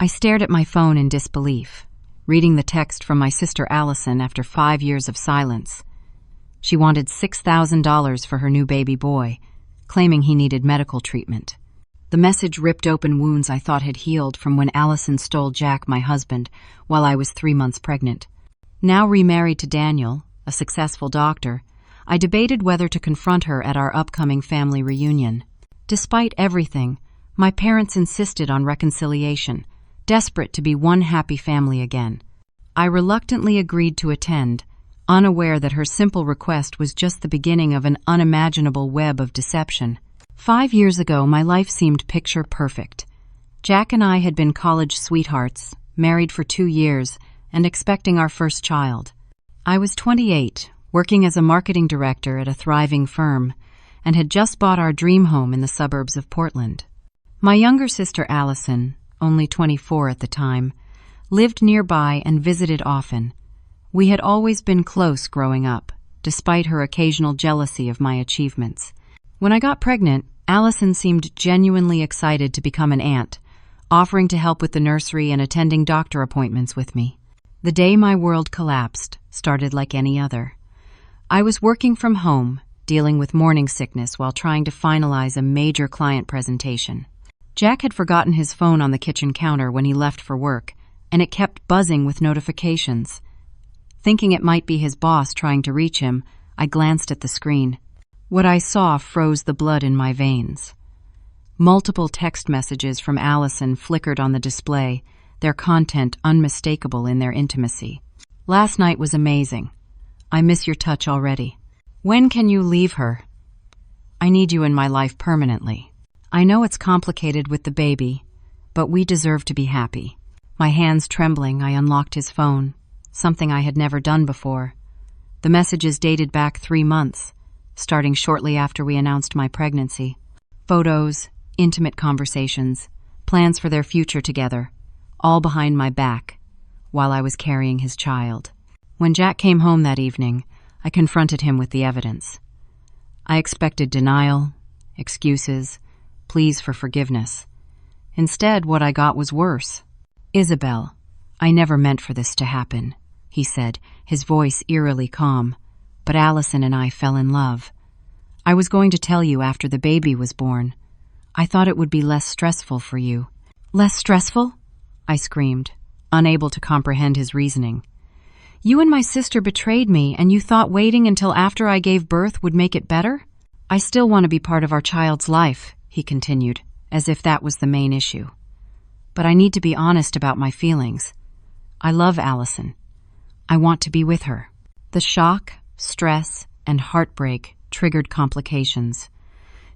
I stared at my phone in disbelief, reading the text from my sister Allison after 5 years of silence. She wanted $6,000 for her new baby boy, claiming he needed medical treatment. The message ripped open wounds I thought had healed from when Allison stole Jack, my husband, while I was 3 months pregnant. Now remarried to Daniel, a successful doctor, I debated whether to confront her at our upcoming family reunion. Despite everything, my parents insisted on reconciliation, desperate to be one happy family again. I reluctantly agreed to attend, unaware that her simple request was just the beginning of an unimaginable web of deception. 5 years ago, my life seemed picture perfect. Jack and I had been college sweethearts, married for 2 years, and expecting our first child. I was 28, working as a marketing director at a thriving firm, and had just bought our dream home in the suburbs of Portland. My younger sister Allison, only 24 at the time, lived nearby and visited often. We had always been close growing up, despite her occasional jealousy of my achievements. When I got pregnant, Allison seemed genuinely excited to become an aunt, offering to help with the nursery and attending doctor appointments with me. The day my world collapsed started like any other. I was working from home, dealing with morning sickness while trying to finalize a major client presentation. Jack had forgotten his phone on the kitchen counter when he left for work, and it kept buzzing with notifications. Thinking it might be his boss trying to reach him, I glanced at the screen. What I saw froze the blood in my veins. Multiple text messages from Allison flickered on the display, their content unmistakable in their intimacy. Last night was amazing. I miss your touch already. When can you leave her? I need you in my life permanently. I know it's complicated with the baby, but we deserve to be happy. My hands trembling, I unlocked his phone, something I had never done before. The messages dated back 3 months, starting shortly after we announced my pregnancy. Photos, intimate conversations, plans for their future together, all behind my back, while I was carrying his child. When Jack came home that evening, I confronted him with the evidence. I expected denial, excuses, pleas for forgiveness. Instead, what I got was worse. "Isabel, I never meant for this to happen," he said, his voice eerily calm. "But Allison and I fell in love. I was going to tell you after the baby was born. I thought it would be less stressful for you." "Less stressful?" I screamed, unable to comprehend his reasoning. "You and my sister betrayed me, and you thought waiting until after I gave birth would make it better?" "I still want to be part of our child's life," he continued, as if that was the main issue. "But I need to be honest about my feelings. I love Allison. I want to be with her." The shock, stress, and heartbreak triggered complications.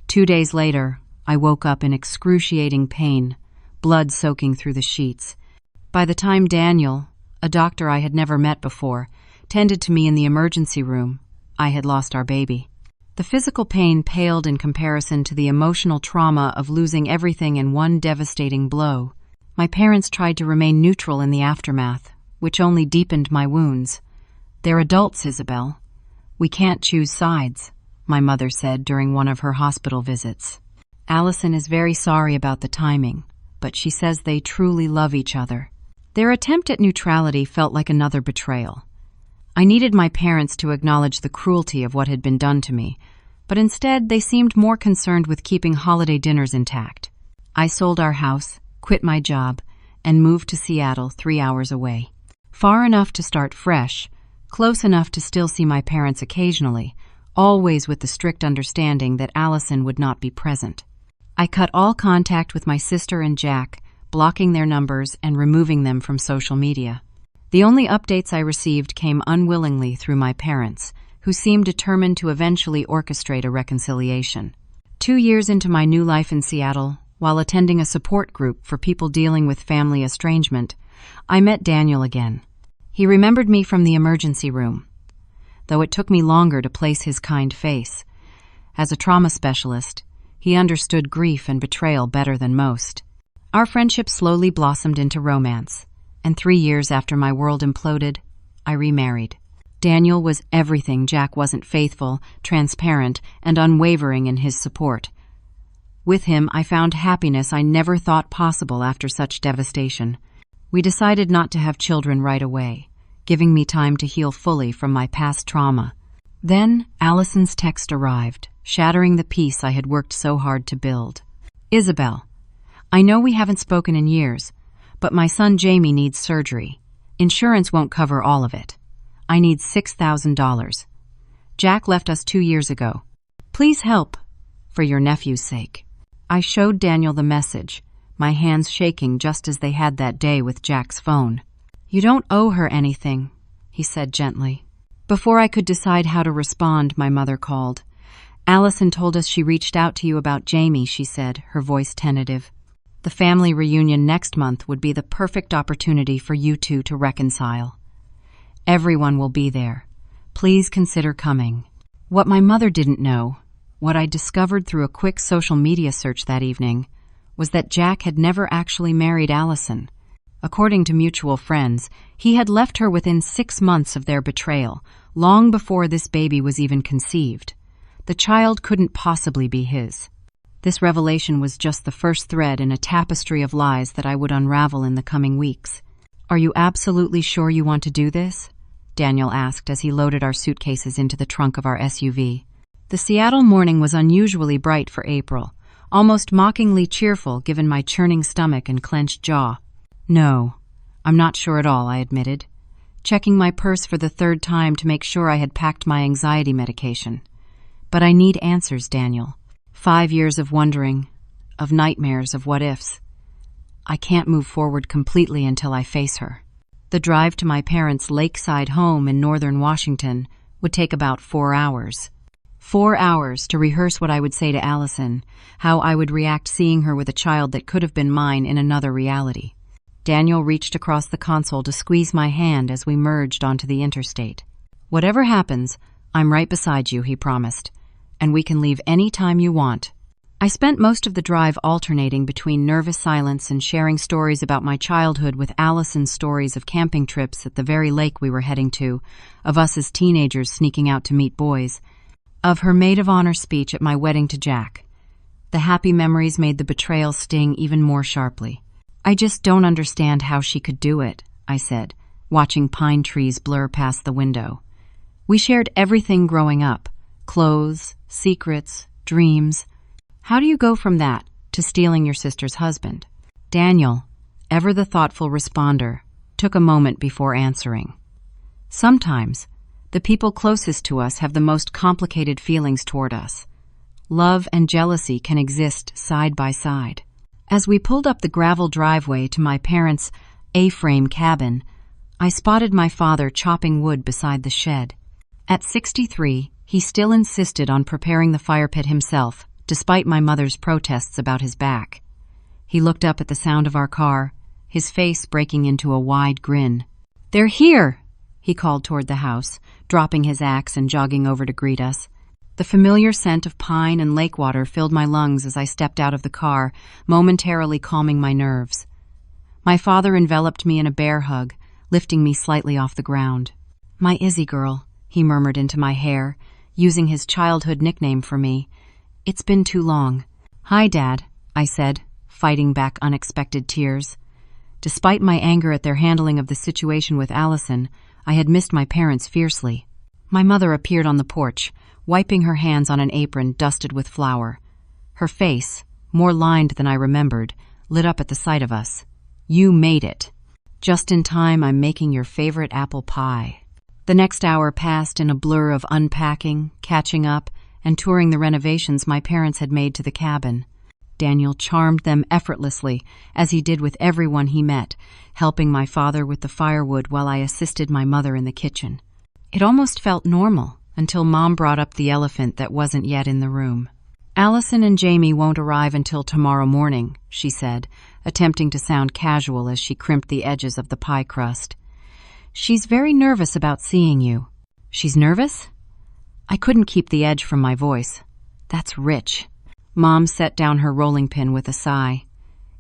2 days later, I woke up in excruciating pain, blood soaking through the sheets. By the time Daniel, a doctor I had never met before, tended to me in the emergency room, I had lost our baby. The physical pain paled in comparison to the emotional trauma of losing everything in one devastating blow. My parents tried to remain neutral in the aftermath, which only deepened my wounds. "They're adults, Isabel. We can't choose sides," my mother said during one of her hospital visits. "Allison is very sorry about the timing, but she says they truly love each other." Their attempt at neutrality felt like another betrayal. I needed my parents to acknowledge the cruelty of what had been done to me, but instead they seemed more concerned with keeping holiday dinners intact. I sold our house, quit my job, and moved to Seattle 3 hours away. Far enough to start fresh, close enough to still see my parents occasionally, always with the strict understanding that Allison would not be present. I cut all contact with my sister and Jack, blocking their numbers and removing them from social media. The only updates I received came unwillingly through my parents, who seemed determined to eventually orchestrate a reconciliation. 2 years into my new life in Seattle, while attending a support group for people dealing with family estrangement, I met Daniel again. He remembered me from the emergency room, though it took me longer to place his kind face. As a trauma specialist, he understood grief and betrayal better than most. Our friendship slowly blossomed into romance, and 3 years after my world imploded, I remarried. Daniel was everything Jack wasn't: faithful, transparent, and unwavering in his support. With him, I found happiness I never thought possible after such devastation. We decided not to have children right away, giving me time to heal fully from my past trauma. Then, Allison's text arrived, shattering the peace I had worked so hard to build. Isabel, I know we haven't spoken in years, but my son Jamie needs surgery. Insurance won't cover all of it. I need $6,000. Jack left us 2 years ago. Please help, for your nephew's sake. I showed Daniel the message, my hands shaking just as they had that day with Jack's phone. You don't owe her anything, he said gently. Before I could decide how to respond, my mother called. Allison told us she reached out to you about Jamie, she said, her voice tentative. The family reunion next month would be the perfect opportunity for you two to reconcile. Everyone will be there. Please consider coming. What my mother didn't know, what I discovered through a quick social media search that evening, was that Jack had never actually married Allison. According to mutual friends, he had left her within 6 months of their betrayal, long before this baby was even conceived. The child couldn't possibly be his. This revelation was just the first thread in a tapestry of lies that I would unravel in the coming weeks. Are you absolutely sure you want to do this? Daniel asked as he loaded our suitcases into the trunk of our SUV. The Seattle morning was unusually bright for April, almost mockingly cheerful given my churning stomach and clenched jaw. No, I'm not sure at all, I admitted, checking my purse for the 3rd time to make sure I had packed my anxiety medication. But I need answers, Daniel. 5 years of wondering, of nightmares, of what-ifs. I can't move forward completely until I face her. The drive to my parents' lakeside home in northern Washington would take about 4 hours. 4 hours to rehearse what I would say to Allison, how I would react seeing her with a child that could have been mine in another reality. Daniel reached across the console to squeeze my hand as we merged onto the interstate. Whatever happens, I'm right beside you, he promised, and we can leave any time you want. I spent most of the drive alternating between nervous silence and sharing stories about my childhood with Allison's stories of camping trips at the very lake we were heading to, of us as teenagers sneaking out to meet boys, of her maid of honor speech at my wedding to Jack. The happy memories made the betrayal sting even more sharply. I just don't understand how she could do it, I said, watching pine trees blur past the window. We shared everything growing up, clothes, secrets, dreams. How do you go from that to stealing your sister's husband? Daniel, ever the thoughtful responder, took a moment before answering. Sometimes, the people closest to us have the most complicated feelings toward us. Love and jealousy can exist side by side. As we pulled up the gravel driveway to my parents' A-frame cabin, I spotted my father chopping wood beside the shed. At 63, he still insisted on preparing the fire pit himself, despite my mother's protests about his back. He looked up at the sound of our car, his face breaking into a wide grin. "They're here!" he called toward the house, dropping his axe and jogging over to greet us. The familiar scent of pine and lake water filled my lungs as I stepped out of the car, momentarily calming my nerves. My father enveloped me in a bear hug, lifting me slightly off the ground. "My Izzy girl," he murmured into my hair, using his childhood nickname for me. "It's been too long." "Hi, Dad," I said, fighting back unexpected tears. Despite my anger at their handling of the situation with Allison, I had missed my parents fiercely. My mother appeared on the porch, wiping her hands on an apron dusted with flour. Her face, more lined than I remembered, lit up at the sight of us. "You made it. Just in time, I'm making your favorite apple pie." The next hour passed in a blur of unpacking, catching up, and touring the renovations my parents had made to the cabin. Daniel charmed them effortlessly, as he did with everyone he met, helping my father with the firewood while I assisted my mother in the kitchen. It almost felt normal, until Mom brought up the elephant that wasn't yet in the room. "Allison and Jamie won't arrive until tomorrow morning," she said, attempting to sound casual as she crimped the edges of the pie crust. "She's very nervous about seeing you." "She's nervous?" I couldn't keep the edge from my voice. "That's rich." Mom set down her rolling pin with a sigh.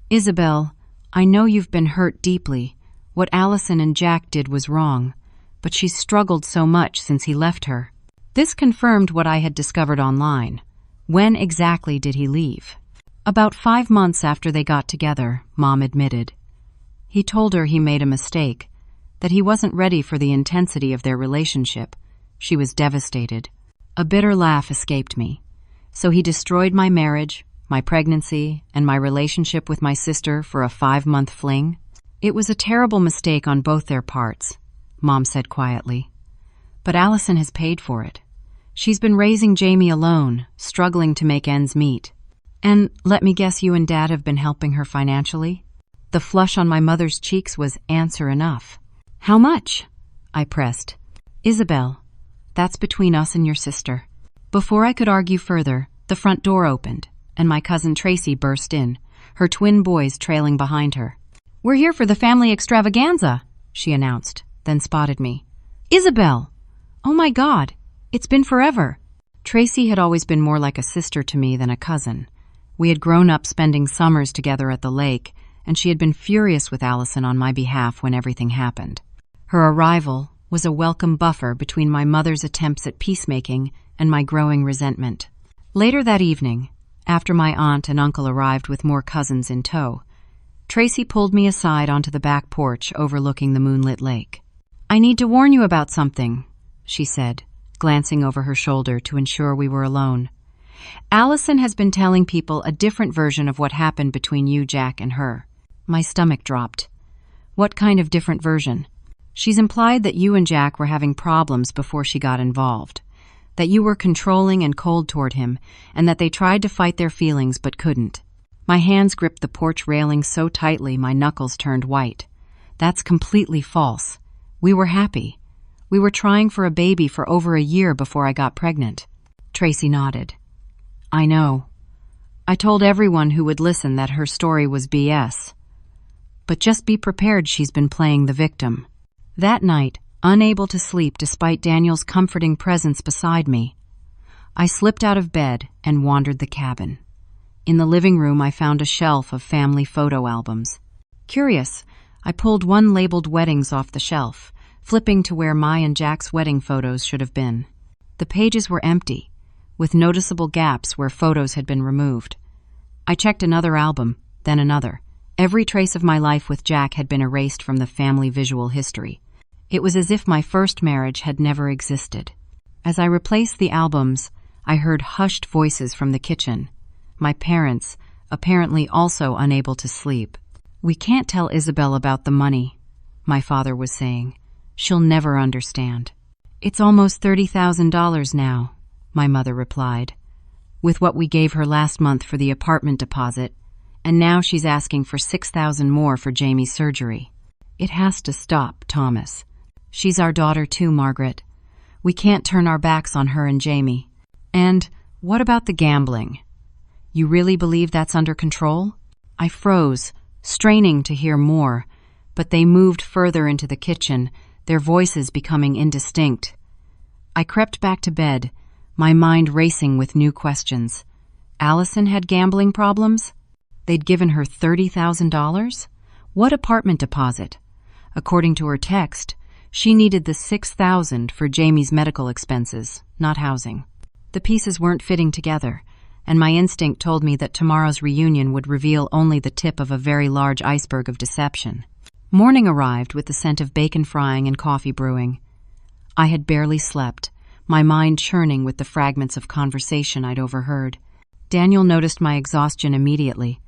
"Isabel, I know you've been hurt deeply. What Allison and Jack did was wrong, but she's struggled so much since he left her." This confirmed what I had discovered online. When exactly did he leave? About 5 months after they got together, Mom admitted. He told her he made a mistake, that he wasn't ready for the intensity of their relationship. She was devastated. A bitter laugh escaped me. So he destroyed my marriage, my pregnancy, and my relationship with my sister for a 5-month fling? It was a terrible mistake on both their parts, Mom said quietly. But Allison has paid for it. She's been raising Jamie alone, struggling to make ends meet. And let me guess you and Dad have been helping her financially? The flush on my mother's cheeks was answer enough. How much? I pressed. Isabel, that's between us and your sister. Before I could argue further, the front door opened, and my cousin Tracy burst in, her twin boys trailing behind her. We're here for the family extravaganza, she announced, then spotted me. Isabel! Oh my God, it's been forever. Tracy had always been more like a sister to me than a cousin. We had grown up spending summers together at the lake, and she had been furious with Allison on my behalf when everything happened. Her arrival was a welcome buffer between my mother's attempts at peacemaking and my growing resentment. Later that evening, after my aunt and uncle arrived with more cousins in tow, Tracy pulled me aside onto the back porch overlooking the moonlit lake. I need to warn you about something, she said, glancing over her shoulder to ensure we were alone. Allison has been telling people a different version of what happened between you, Jack, and her. My stomach dropped. What kind of different version? She's implied that you and Jack were having problems before she got involved, that you were controlling and cold toward him, and that they tried to fight their feelings but couldn't. My hands gripped the porch railing so tightly my knuckles turned white. That's completely false. We were happy. We were trying for a baby for over a year before I got pregnant. Tracy nodded. I know. I told everyone who would listen that her story was BS. But just be prepared, she's been playing the victim. That night, unable to sleep despite Daniel's comforting presence beside me, I slipped out of bed and wandered the cabin. In the living room, I found a shelf of family photo albums. Curious, I pulled one labeled weddings off the shelf, flipping to where my and Jack's wedding photos should have been. The pages were empty, with noticeable gaps where photos had been removed. I checked another album, then another. Every trace of my life with Jack had been erased from the family visual history. It was as if my first marriage had never existed. As I replaced the albums, I heard hushed voices from the kitchen. My parents, apparently also unable to sleep. We can't tell Isabel about the money, my father was saying. She'll never understand. It's almost $30,000 now, my mother replied, with what we gave her last month for the apartment deposit, and now she's asking for $6,000 more for Jamie's surgery. It has to stop, Thomas. She's our daughter too, Margaret. We can't turn our backs on her and Jamie. And what about the gambling? You really believe that's under control? I froze, straining to hear more, but they moved further into the kitchen, their voices becoming indistinct. I crept back to bed, my mind racing with new questions. Allison had gambling problems? They'd given her $30,000? What apartment deposit? According to her text, she needed the $6,000 for Jamie's medical expenses, not housing. The pieces weren't fitting together, and my instinct told me that tomorrow's reunion would reveal only the tip of a very large iceberg of deception. Morning arrived with the scent of bacon frying and coffee brewing. I had barely slept, my mind churning with the fragments of conversation I'd overheard. Daniel noticed my exhaustion immediately,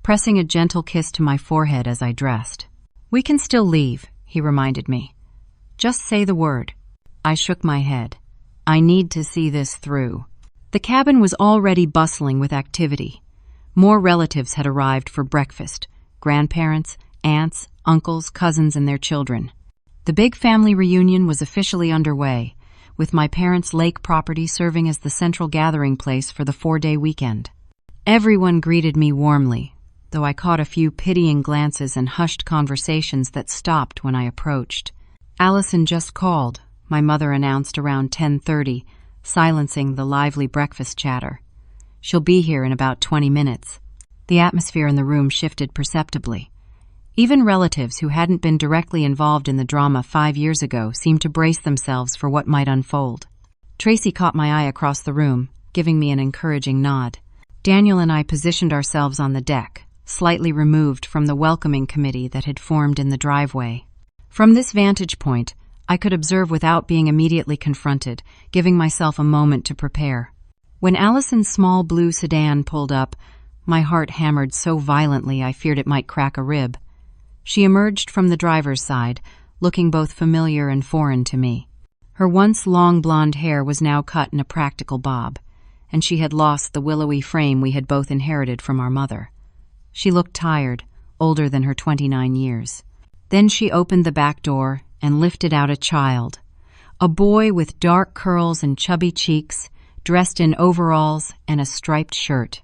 pressing a gentle kiss to my forehead as I dressed. We can still leave, he reminded me. Just say the word. I shook my head. I need to see this through. The cabin was already bustling with activity. More relatives had arrived for breakfast. Grandparents, aunts, uncles, cousins, and their children. The big family reunion was officially underway, with my parents' lake property serving as the central gathering place for the 4-day weekend. Everyone greeted me warmly, though I caught a few pitying glances and hushed conversations that stopped when I approached. Allison just called, my mother announced around 10:30, silencing the lively breakfast chatter. She'll be here in about 20 minutes. The atmosphere in the room shifted perceptibly. Even relatives who hadn't been directly involved in the drama 5 years ago seemed to brace themselves for what might unfold. Tracy caught my eye across the room, giving me an encouraging nod. Daniel and I positioned ourselves on the deck, slightly removed from the welcoming committee that had formed in the driveway. From this vantage point, I could observe without being immediately confronted, giving myself a moment to prepare. When Allison's small blue sedan pulled up, my heart hammered so violently I feared it might crack a rib. She emerged from the driver's side, looking both familiar and foreign to me. Her once long blonde hair was now cut in a practical bob, and she had lost the willowy frame we had both inherited from our mother. She looked tired, older than her 29 years. Then she opened the back door and lifted out a child, a boy with dark curls and chubby cheeks, dressed in overalls and a striped shirt.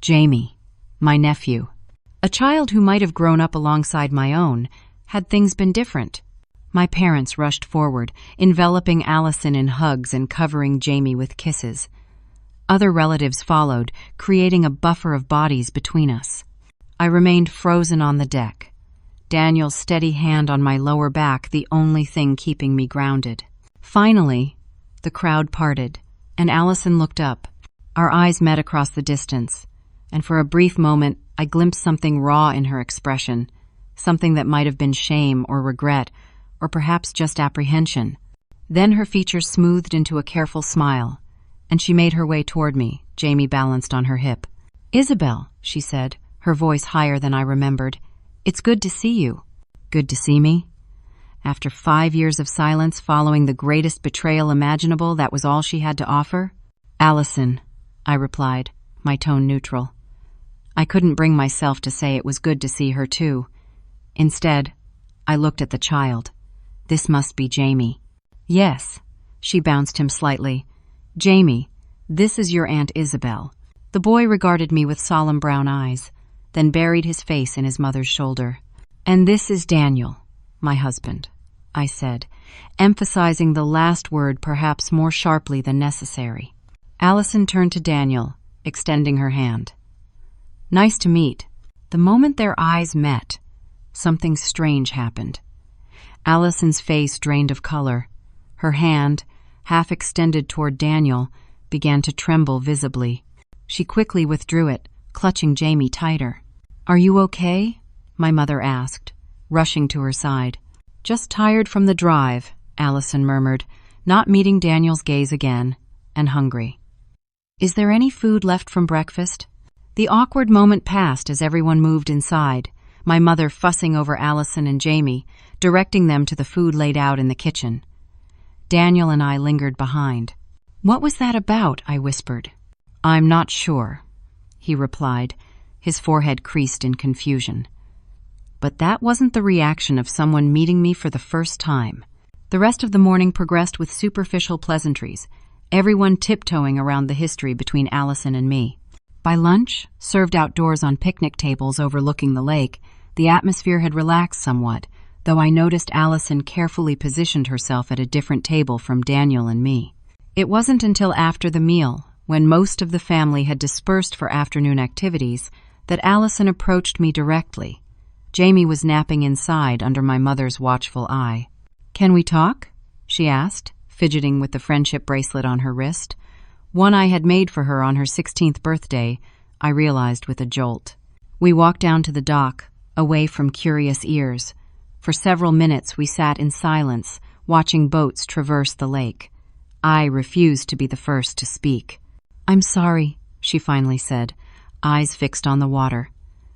Jamie, my nephew. A child who might have grown up alongside my own, had things been different. My parents rushed forward, enveloping Allison in hugs and covering Jamie with kisses. Other relatives followed, creating a buffer of bodies between us. I remained frozen on the deck, Daniel's steady hand on my lower back the only thing keeping me grounded. Finally, the crowd parted, and Allison looked up. Our eyes met across the distance, and for a brief moment I glimpsed something raw in her expression, something that might have been shame or regret, or perhaps just apprehension. Then her features smoothed into a careful smile, and she made her way toward me, Jamie balanced on her hip. "Isabel," she said, her voice higher than I remembered, "it's good to see you." Good to see me? After 5 years of silence following the greatest betrayal imaginable, that was all she had to offer? "Allison," I replied, my tone neutral. I couldn't bring myself to say it was good to see her too. Instead, I looked at the child. This must be Jamie. "Yes," she bounced him slightly. "Jamie, this is your Aunt Isabel." The boy regarded me with solemn brown eyes, then buried his face in his mother's shoulder. "And this is Daniel, my husband," I said, emphasizing the last word perhaps more sharply than necessary. Allison turned to Daniel, extending her hand. "Nice to meet." The moment their eyes met, something strange happened. Allison's face drained of color. Her hand, half extended toward Daniel, began to tremble visibly. She quickly withdrew it, clutching Jamie tighter. "Are you okay?" my mother asked, rushing to her side. "Just tired from the drive," Allison murmured, not meeting Daniel's gaze again, and hungry. "Is there any food left from breakfast?" The awkward moment passed as everyone moved inside, my mother fussing over Allison and Jamie, directing them to the food laid out in the kitchen. Daniel and I lingered behind. "What was that about?" I whispered. "I'm not sure," he replied, his forehead creased in confusion. But that wasn't the reaction of someone meeting me for the first time. The rest of the morning progressed with superficial pleasantries, everyone tiptoeing around the history between Allison and me. By lunch, served outdoors on picnic tables overlooking the lake, the atmosphere had relaxed somewhat, though I noticed Allison carefully positioned herself at a different table from Daniel and me. It wasn't until after the meal, when most of the family had dispersed for afternoon activities, that Allison approached me directly. Jamie was napping inside under my mother's watchful eye. "Can we talk?" she asked, fidgeting with the friendship bracelet on her wrist. One I had made for her on her 16th birthday, I realized with a jolt. We walked down to the dock, away from curious ears. For several minutes we sat in silence, watching boats traverse the lake. I refused to be the first to speak. "I'm sorry," she finally said, eyes fixed on the water.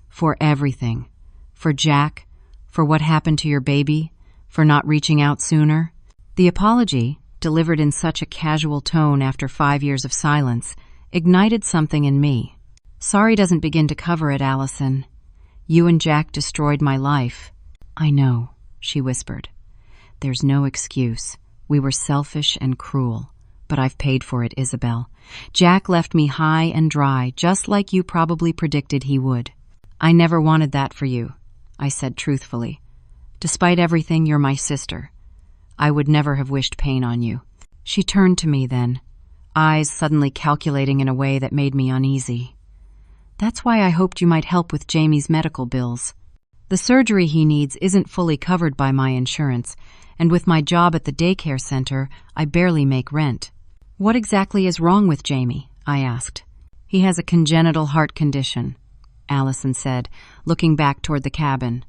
"For everything. For Jack, for what happened to your baby, for not reaching out sooner." The apology, delivered in such a casual tone after 5 years of silence, ignited something in me. "Sorry doesn't begin to cover it, Allison. You and Jack destroyed my life." "I know," she whispered. "There's no excuse. We were selfish and cruel. But I've paid for it, Isabel. Jack left me high and dry, just like you probably predicted he would. I never wanted that for you," I said truthfully. "Despite everything, you're my sister. I would never have wished pain on you." She turned to me then, eyes suddenly calculating in a way that made me uneasy. "That's why I hoped you might help with Jamie's medical bills. The surgery he needs isn't fully covered by my insurance, and with my job at the daycare center, I barely make rent." "What exactly is wrong with Jamie?" I asked. He has a congenital heart condition, Allison said, looking back toward the cabin.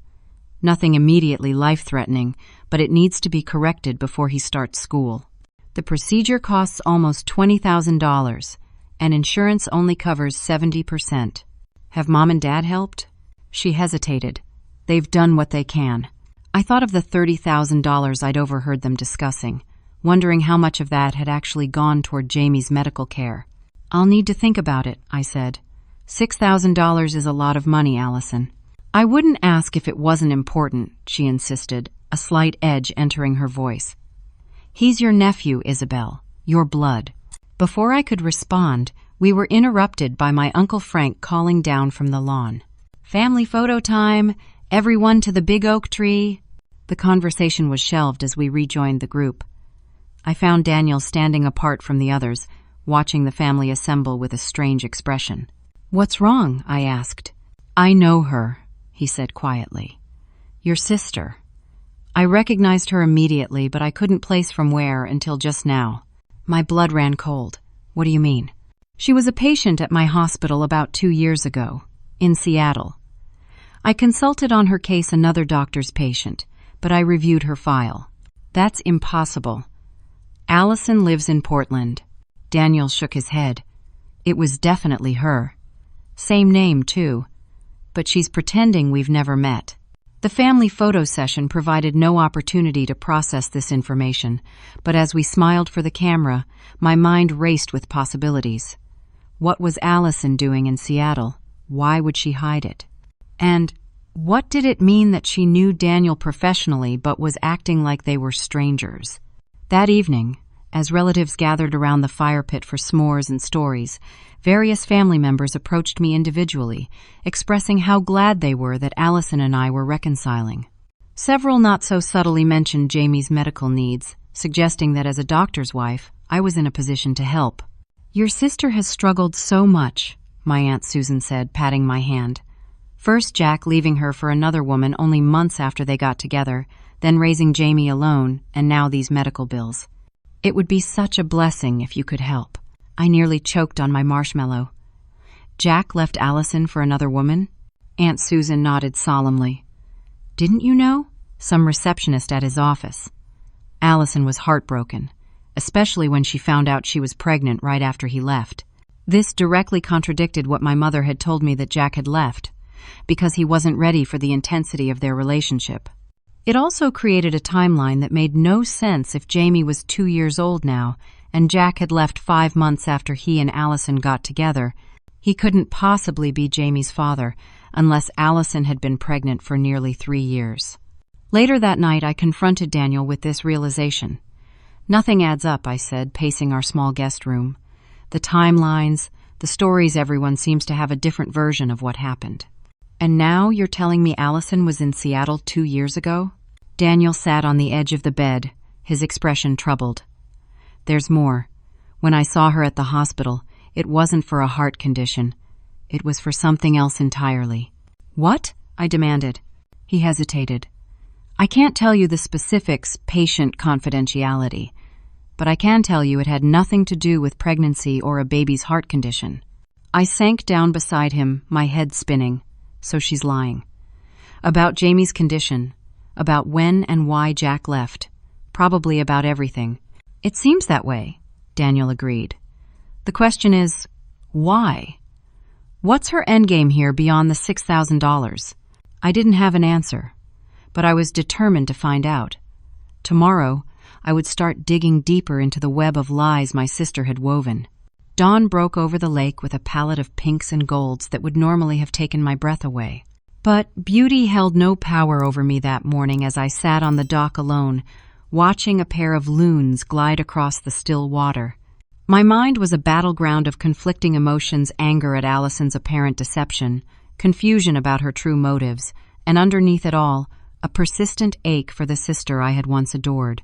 Nothing immediately life-threatening, but it needs to be corrected before he starts school. The procedure costs almost $20,000, and insurance only covers 70%. Have Mom and Dad helped? She hesitated. They've done what they can. I thought of the $30,000 I'd overheard them discussing, wondering how much of that had actually gone toward Jamie's medical care. I'll need to think about it, I said. $6,000 is a lot of money, Allison. I wouldn't ask if it wasn't important, she insisted, a slight edge entering her voice. He's your nephew, Isabel, your blood. Before I could respond, we were interrupted by my Uncle Frank calling down from the lawn. Family photo time! Everyone to the big oak tree! The conversation was shelved as we rejoined the group. I found Daniel standing apart from the others, watching the family assemble with a strange expression. What's wrong? I asked. I know her, he said quietly. Your sister. I recognized her immediately, but I couldn't place from where until just now. My blood ran cold. What do you mean? She was a patient at my hospital about 2 years ago, in Seattle. I consulted on her case another doctor's patient, but I reviewed her file. That's impossible. Allison lives in Portland. Daniel shook his head. It was definitely her. Same name, too. But she's pretending we've never met. The family photo session provided no opportunity to process this information, but as we smiled for the camera, my mind raced with possibilities. What was Allison doing in Seattle? Why would she hide it? And what did it mean that she knew Daniel professionally but was acting like they were strangers? That evening, as relatives gathered around the fire pit for s'mores and stories, various family members approached me individually, expressing how glad they were that Allison and I were reconciling. Several not so subtly mentioned Jamie's medical needs, suggesting that as a doctor's wife, I was in a position to help. Your sister has struggled so much, my Aunt Susan said, patting my hand. First Jack leaving her for another woman only months after they got together, then raising Jamie alone, and now these medical bills. It would be such a blessing if you could help. I nearly choked on my marshmallow. Jack left Allison for another woman? Aunt Susan nodded solemnly. Didn't you know? Some receptionist at his office. Allison was heartbroken, especially when she found out she was pregnant right after he left. This directly contradicted what my mother had told me that Jack had left, because he wasn't ready for the intensity of their relationship. It also created a timeline that made no sense if Jamie was 2 years old now, and Jack had left 5 months after he and Allison got together. He couldn't possibly be Jamie's father, unless Allison had been pregnant for nearly 3 years. Later that night, I confronted Daniel with this realization. Nothing adds up, I said, pacing our small guest room. The timelines, the stories, everyone seems to have a different version of what happened. And now you're telling me Allison was in Seattle 2 years ago? Daniel sat on the edge of the bed, his expression troubled. There's more. When I saw her at the hospital, it wasn't for a heart condition. It was for something else entirely. What? I demanded. He hesitated. I can't tell you the specifics, patient confidentiality, but I can tell you it had nothing to do with pregnancy or a baby's heart condition. I sank down beside him, my head spinning. So she's lying. About Jamie's condition, about when and why Jack left, probably about everything. It seems that way, Daniel agreed. The question is, why? What's her endgame here beyond the $6,000? I didn't have an answer, but I was determined to find out. Tomorrow, I would start digging deeper into the web of lies my sister had woven. Dawn broke over the lake with a palette of pinks and golds that would normally have taken my breath away. But beauty held no power over me that morning as I sat on the dock alone, watching a pair of loons glide across the still water. My mind was a battleground of conflicting emotions, anger at Allison's apparent deception, confusion about her true motives, and underneath it all, a persistent ache for the sister I had once adored.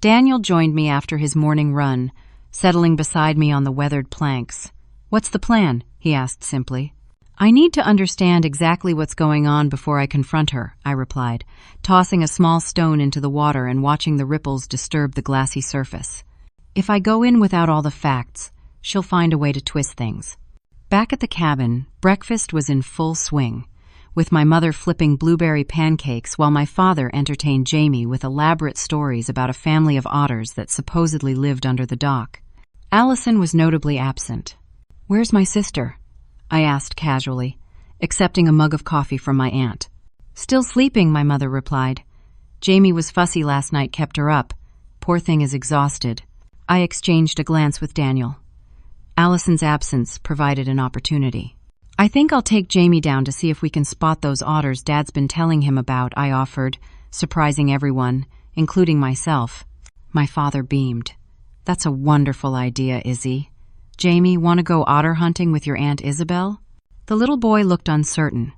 Daniel joined me after his morning run, settling beside me on the weathered planks. "What's the plan?" he asked simply. "I need to understand exactly what's going on before I confront her," I replied, tossing a small stone into the water and watching the ripples disturb the glassy surface. "If I go in without all the facts, she'll find a way to twist things." Back at the cabin, breakfast was in full swing, with my mother flipping blueberry pancakes while my father entertained Jamie with elaborate stories about a family of otters that supposedly lived under the dock. Allison was notably absent. "Where's my sister?" I asked casually, accepting a mug of coffee from my aunt. "Still sleeping," my mother replied. "Jamie was fussy last night, kept her up. Poor thing is exhausted." I exchanged a glance with Daniel. Allison's absence provided an opportunity. "I think I'll take Jamie down to see if we can spot those otters Dad's been telling him about," I offered, surprising everyone, including myself. My father beamed. "That's a wonderful idea, Izzy. Jamie, want to go otter hunting with your Aunt Isabel?" The little boy looked uncertain,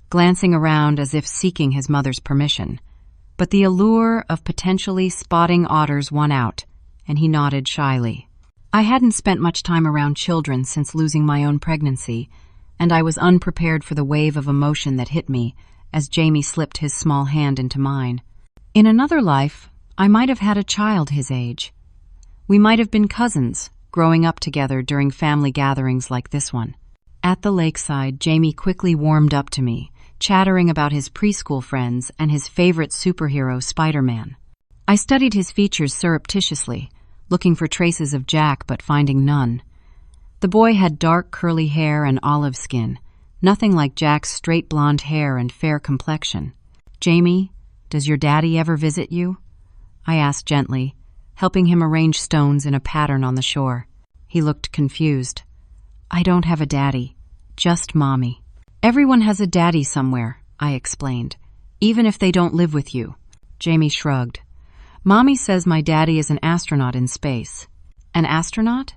glancing around as if seeking his mother's permission. But the allure of potentially spotting otters won out, and he nodded shyly. I hadn't spent much time around children since losing my own pregnancy, and I was unprepared for the wave of emotion that hit me as Jamie slipped his small hand into mine. In another life, I might have had a child his age. We might have been cousins, growing up together during family gatherings like this one. At the lakeside, Jamie quickly warmed up to me, chattering about his preschool friends and his favorite superhero, Spider-Man. I studied his features surreptitiously, looking for traces of Jack but finding none. The boy had dark curly hair and olive skin, nothing like Jack's straight blonde hair and fair complexion. "Jamie, does your daddy ever visit you?" I asked gently, helping him arrange stones in a pattern on the shore. He looked confused. "I don't have a daddy, just Mommy." "Everyone has a daddy somewhere," I explained, "even if they don't live with you." Jamie shrugged. "Mommy says my daddy is an astronaut in space." "An astronaut?"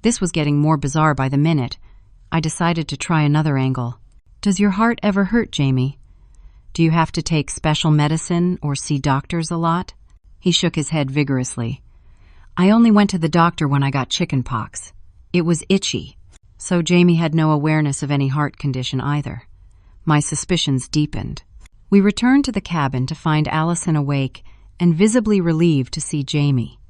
This was getting more bizarre by the minute. I decided to try another angle. "Does your heart ever hurt, Jamie? Do you have to take special medicine or see doctors a lot?" He shook his head vigorously. "I only went to the doctor when I got chicken pox. It was itchy." So Jamie had no awareness of any heart condition either. My suspicions deepened. We returned to the cabin to find Allison awake and visibly relieved to see Jamie.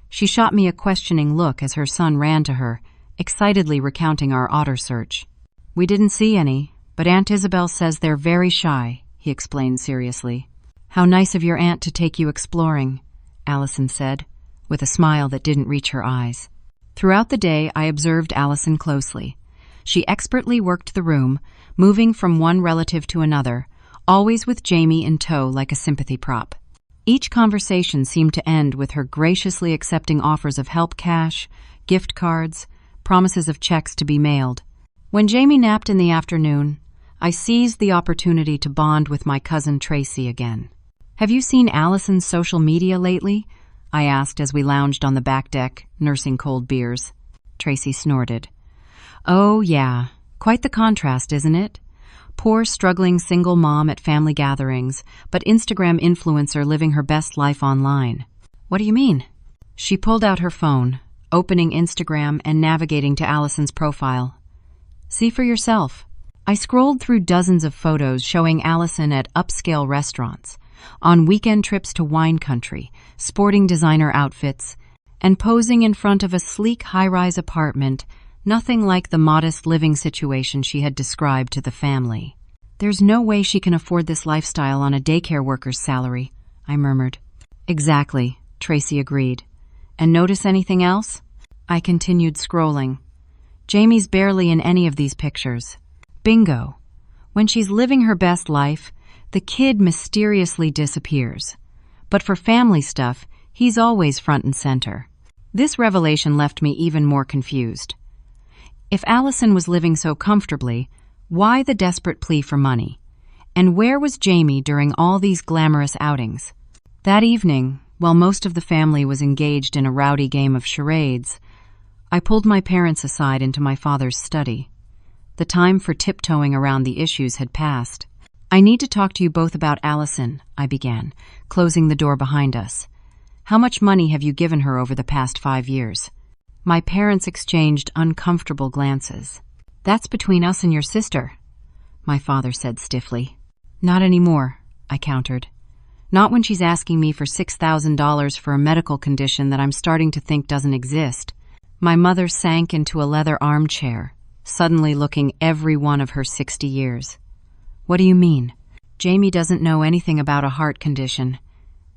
She shot me a questioning look as her son ran to her, excitedly recounting our otter search. "We didn't see any, but Aunt Isabel says they're very shy," he explained seriously. "How nice of your aunt to take you exploring," Allison said, with a smile that didn't reach her eyes. Throughout the day, I observed Allison closely. She expertly worked the room, moving from one relative to another, always with Jamie in tow like a sympathy prop. Each conversation seemed to end with her graciously accepting offers of help cash, gift cards, promises of checks to be mailed. When Jamie napped in the afternoon, I seized the opportunity to bond with my cousin Tracy again. "Have you seen Allison's social media lately?" I asked as we lounged on the back deck, nursing cold beers. Tracy snorted. "Oh, yeah. Quite the contrast, isn't it? Poor, struggling single mom at family gatherings, but Instagram influencer living her best life online." "What do you mean?" She pulled out her phone, opening Instagram and navigating to Allison's profile. "See for yourself." I scrolled through dozens of photos showing Allison at upscale restaurants, on weekend trips to wine country, sporting designer outfits, and posing in front of a sleek high-rise apartment, nothing like the modest living situation she had described to the family. "There's no way she can afford this lifestyle on a daycare worker's salary," I murmured. "Exactly," Tracy agreed. "And notice anything else?" I continued scrolling. "Jamie's barely in any of these pictures. Bingo. When she's living her best life, the kid mysteriously disappears. But for family stuff, he's always front and center." This revelation left me even more confused. If Allison was living so comfortably, why the desperate plea for money? And where was Jamie during all these glamorous outings? That evening, while most of the family was engaged in a rowdy game of charades, I pulled my parents aside into my father's study. The time for tiptoeing around the issues had passed. "I need to talk to you both about Allison," I began, closing the door behind us. "How much money have you given her over the past 5 years?" My parents exchanged uncomfortable glances. "That's between us and your sister," my father said stiffly. "Not anymore," I countered. "Not when she's asking me for $6,000 for a medical condition that I'm starting to think doesn't exist." My mother sank into a leather armchair, suddenly looking every one of her 60 years. "What do you mean?" "Jamie doesn't know anything about a heart condition.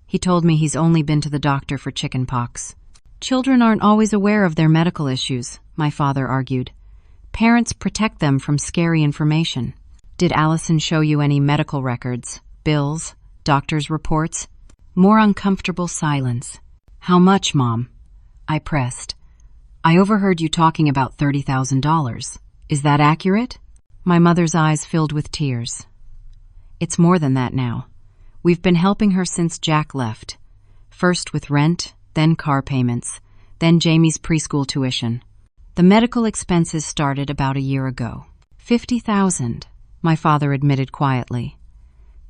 He told me he's only been to the doctor for chickenpox." "Children aren't always aware of their medical issues," my father argued. "Parents protect them from scary information." "Did Allison show you any medical records, bills, doctor's reports?" More uncomfortable silence. "How much, Mom?" I pressed. "I overheard you talking about $30,000. Is that accurate?" My mother's eyes filled with tears. "It's more than that now. We've been helping her since Jack left. First with rent, then car payments, then Jamie's preschool tuition. The medical expenses started about a year ago." "50,000, my father admitted quietly.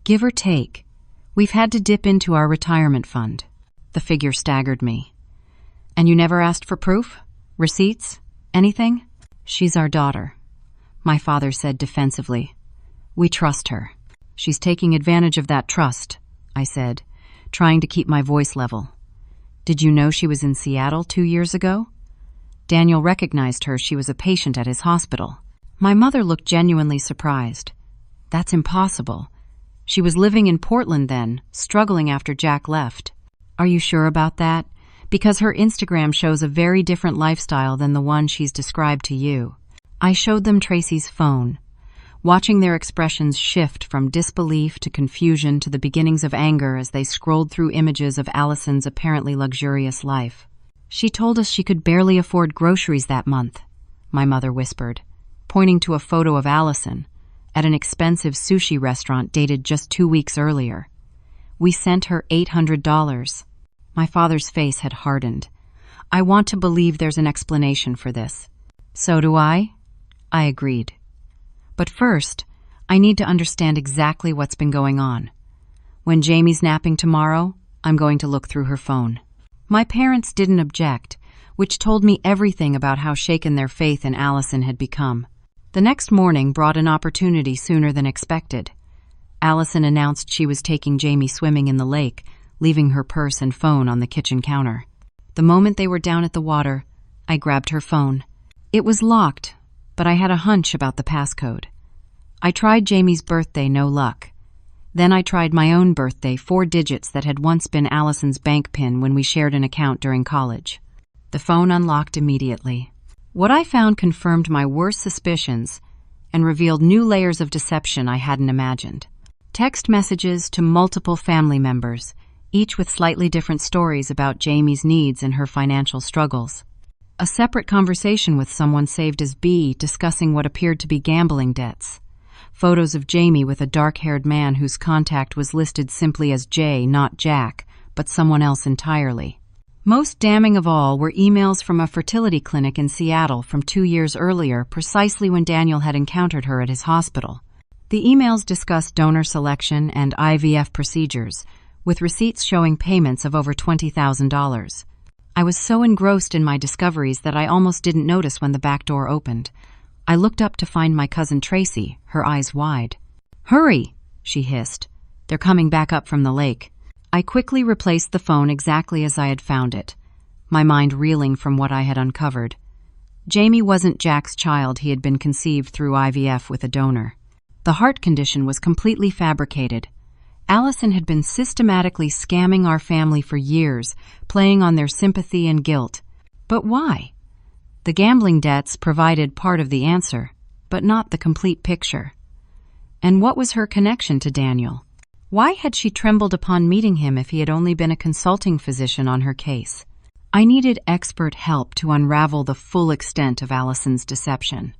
"Give or take. We've had to dip into our retirement fund." The figure staggered me. "And you never asked for proof? Receipts? Anything?" "She's our daughter," my father said defensively. "We trust her." "She's taking advantage of that trust," I said, trying to keep my voice level. "Did you know she was in Seattle 2 years ago? Daniel recognized her. She was a patient at his hospital." My mother looked genuinely surprised. "That's impossible. She was living in Portland then, struggling after Jack left." "Are you sure about that? Because her Instagram shows a very different lifestyle than the one she's described to you." I showed them Tracy's phone, watching their expressions shift from disbelief to confusion to the beginnings of anger as they scrolled through images of Allison's apparently luxurious life. "She told us she could barely afford groceries that month," my mother whispered, pointing to a photo of Allison at an expensive sushi restaurant dated just 2 weeks earlier. "We sent her $800. My father's face had hardened. "I want to believe there's an explanation for this." "So do I." I agreed. "But first, I need to understand exactly what's been going on. When Jamie's napping tomorrow, I'm going to look through her phone." My parents didn't object, which told me everything about how shaken their faith in Allison had become. The next morning brought an opportunity sooner than expected. Allison announced she was taking Jamie swimming in the lake, leaving her purse and phone on the kitchen counter. The moment they were down at the water, I grabbed her phone. It was locked, but I had a hunch about the passcode. I tried Jamie's birthday, no luck. Then I tried my own birthday, 4 digits that had once been Allison's bank PIN when we shared an account during college. The phone unlocked immediately. What I found confirmed my worst suspicions and revealed new layers of deception I hadn't imagined. Text messages to multiple family members, each with slightly different stories about Jamie's needs and her financial struggles. A separate conversation with someone saved as B discussing what appeared to be gambling debts. Photos of Jamie with a dark-haired man whose contact was listed simply as J, not Jack, but someone else entirely. Most damning of all were emails from a fertility clinic in Seattle from 2 years earlier, precisely when Daniel had encountered her at his hospital. The emails discussed donor selection and IVF procedures, with receipts showing payments of over $20,000. I was so engrossed in my discoveries that I almost didn't notice when the back door opened. I looked up to find my cousin Tracy, her eyes wide. "Hurry," she hissed. "They're coming back up from the lake." I quickly replaced the phone exactly as I had found it, my mind reeling from what I had uncovered. Jamie wasn't Jack's child. He had been conceived through IVF with a donor. The heart condition was completely fabricated. Allison had been systematically scamming our family for years, playing on their sympathy and guilt. But why? The gambling debts provided part of the answer, but not the complete picture. And what was her connection to Daniel? Why had she trembled upon meeting him if he had only been a consulting physician on her case? I needed expert help to unravel the full extent of Allison's deception.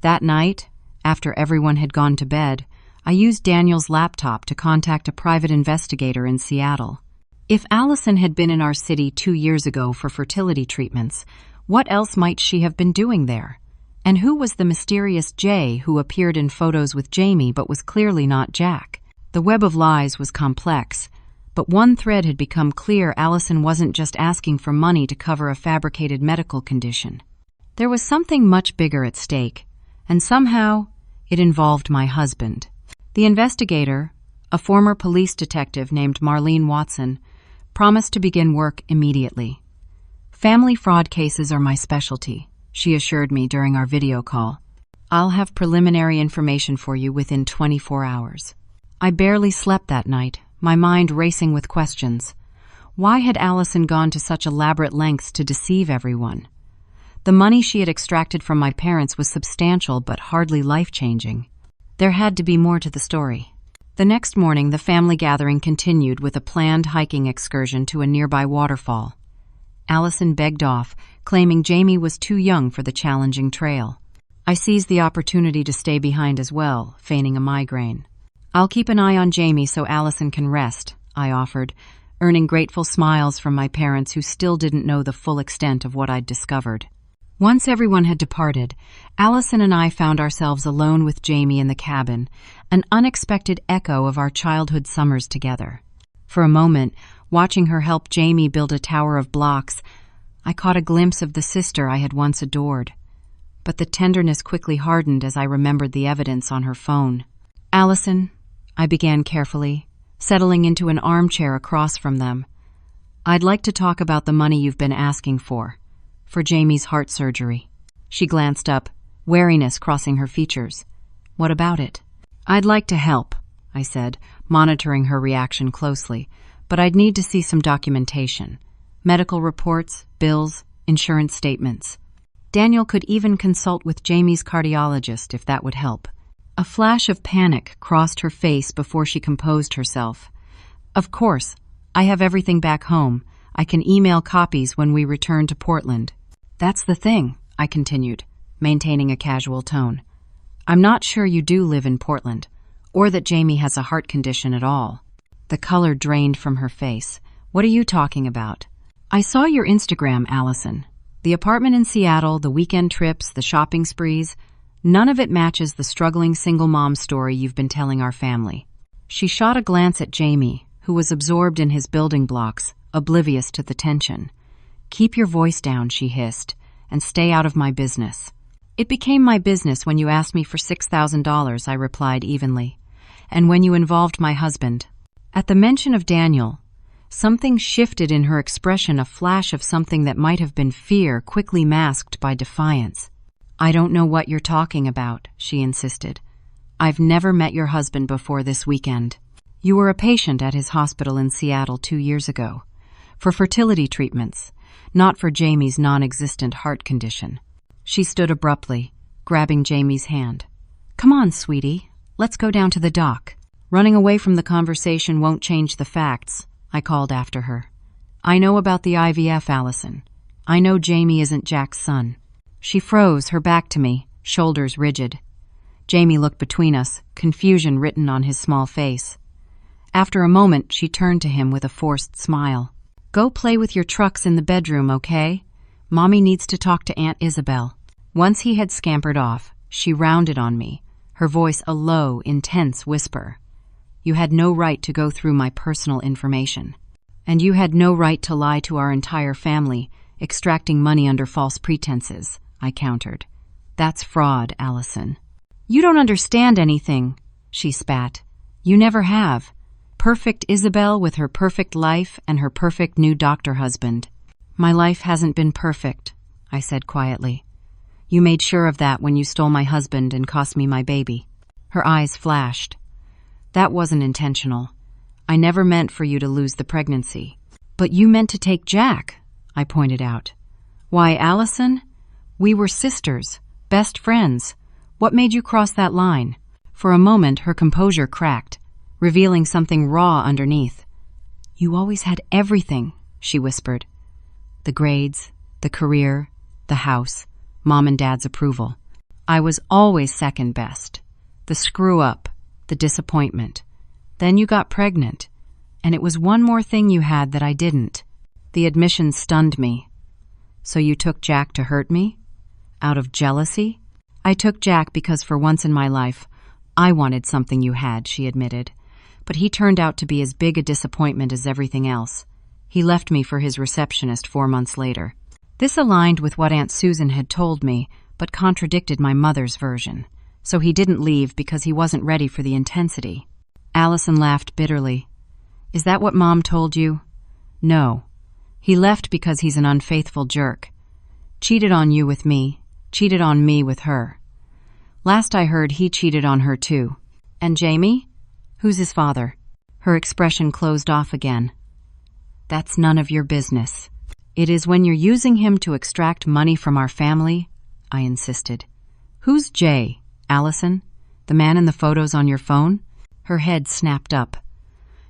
That night, after everyone had gone to bed, I used Daniel's laptop to contact a private investigator in Seattle. If Allison had been in our city 2 years ago for fertility treatments, what else might she have been doing there? And who was the mysterious Jay who appeared in photos with Jamie but was clearly not Jack? The web of lies was complex, but one thread had become clear: Allison wasn't just asking for money to cover a fabricated medical condition. There was something much bigger at stake, and somehow it involved my husband. The investigator, a former police detective named Marlene Watson, promised to begin work immediately. "Family fraud cases are my specialty," she assured me during our video call. I'll have preliminary information for you within 24 hours. I barely slept that night, my mind racing with questions. Why had Allison gone to such elaborate lengths to deceive everyone? The money she had extracted from my parents was substantial but hardly life-changing. There had to be more to the story. The next morning, the family gathering continued with a planned hiking excursion to a nearby waterfall. Allison begged off, claiming Jamie was too young for the challenging trail. I seized the opportunity to stay behind as well, feigning a migraine. I'll keep an eye on Jamie so Allison can rest, I offered, earning grateful smiles from my parents who still didn't know the full extent of what I'd discovered. Once everyone had departed, Allison and I found ourselves alone with Jamie in the cabin, an unexpected echo of our childhood summers together. For a moment, watching her help Jamie build a tower of blocks, I caught a glimpse of the sister I had once adored. But the tenderness quickly hardened as I remembered the evidence on her phone. "Allison," I began carefully, settling into an armchair across from them. "I'd like to talk about the money you've been asking for Jamie's heart surgery." She glanced up, wariness crossing her features. "What about it?" "I'd like to help," I said, monitoring her reaction closely, "but I'd need to see some documentation. Medical reports, bills, insurance statements. Daniel could even consult with Jamie's cardiologist if that would help." A flash of panic crossed her face before she composed herself. "Of course, I have everything back home. I can email copies when we return to Portland." "That's the thing," I continued, maintaining a casual tone. "I'm not sure you do live in Portland, or that Jamie has a heart condition at all." The color drained from her face. "What are you talking about?" "I saw your Instagram, Allison. The apartment in Seattle, the weekend trips, the shopping sprees, none of it matches the struggling single mom story you've been telling our family." She shot a glance at Jamie, who was absorbed in his building blocks, oblivious to the tension. "Keep your voice down," she hissed, "and stay out of my business." "It became my business when you asked me for $6,000, I replied evenly. "And when you involved my husband." At the mention of Daniel, something shifted in her expression, a flash of something that might have been fear quickly masked by defiance. "I don't know what you're talking about," she insisted. "I've never met your husband before this weekend. You were a patient at his hospital in Seattle 2 years ago, for fertility treatments, not for Jamie's non-existent heart condition." She stood abruptly, grabbing Jamie's hand. "Come on, sweetie, let's go down to the dock." "Running away from the conversation won't change the facts," I called after her. "I know about the IVF, Allison. I know Jamie isn't Jack's son." She froze, her back to me, shoulders rigid. Jamie looked between us, confusion written on his small face. After a moment, she turned to him with a forced smile. "Go play with your trucks in the bedroom, okay? Mommy needs to talk to Aunt Isabel." Once he had scampered off, she rounded on me, her voice a low, intense whisper. "You had no right to go through my personal information. And you had no right to lie to our entire family, extracting money under false pretenses," I countered. "That's fraud, Allison." "You don't understand anything," she spat. "You never have. Perfect Isabel with her perfect life and her perfect new doctor husband." "My life hasn't been perfect," I said quietly. "You made sure of that when you stole my husband and cost me my baby." Her eyes flashed. "That wasn't intentional. I never meant for you to lose the pregnancy." "But you meant to take Jack," I pointed out. "Why, Allison? We were sisters, best friends. What made you cross that line?" For a moment, her composure cracked, revealing something raw underneath. "You always had everything," she whispered. "The grades, the career, the house, Mom and Dad's approval. I was always second best. The screw-up, the disappointment. Then you got pregnant, and it was one more thing you had that I didn't." The admission stunned me. "So you took Jack to hurt me? Out of jealousy?" "I took Jack because for once in my life, I wanted something you had," she admitted. "But he turned out to be as big a disappointment as everything else. He left me for his receptionist 4 months later." This aligned with what Aunt Susan had told me, but contradicted my mother's version. So he didn't leave because he wasn't ready for the intensity. Allison laughed bitterly. "Is that what Mom told you?" "No. He left because he's an unfaithful jerk. Cheated on you with me, cheated on me with her." Last I heard, he cheated on her too. And Jamie? Who's his father? Her expression closed off again. That's none of your business. It is when you're using him to extract money from our family, I insisted. Who's Jay? Allison? The man in the photos on your phone? Her head snapped up.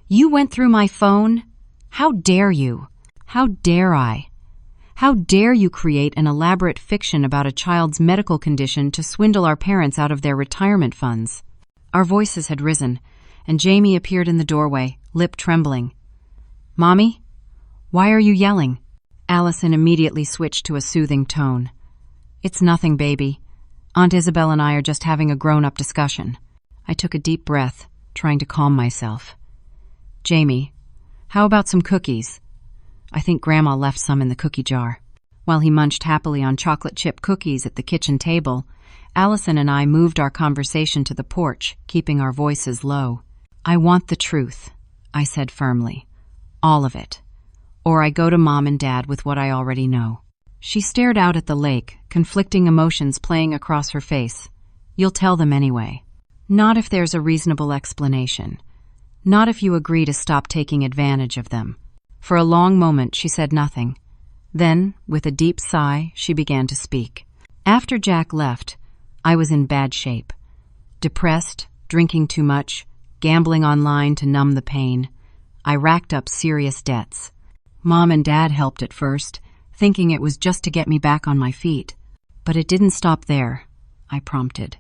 You went through my phone? How dare you? How dare I? How dare you create an elaborate fiction about a child's medical condition to swindle our parents out of their retirement funds? Our voices had risen, and Jamie appeared in the doorway, lip trembling. Mommy? Why are you yelling? Allison immediately switched to a soothing tone. It's nothing, baby. Aunt Isabel and I are just having a grown-up discussion. I took a deep breath, trying to calm myself. Jamie, how about some cookies? I think Grandma left some in the cookie jar. While he munched happily on chocolate chip cookies at the kitchen table, Allison and I moved our conversation to the porch, keeping our voices low. I want the truth, I said firmly. All of it. Or I go to Mom and Dad with what I already know. She stared out at the lake, conflicting emotions playing across her face. You'll tell them anyway. Not if there's a reasonable explanation. Not if you agree to stop taking advantage of them. For a long moment, she said nothing. Then, with a deep sigh, she began to speak. After Jack left, I was in bad shape. Depressed, drinking too much, gambling online to numb the pain. I racked up serious debts. Mom and Dad helped at first, thinking it was just to get me back on my feet. But it didn't stop there, I prompted.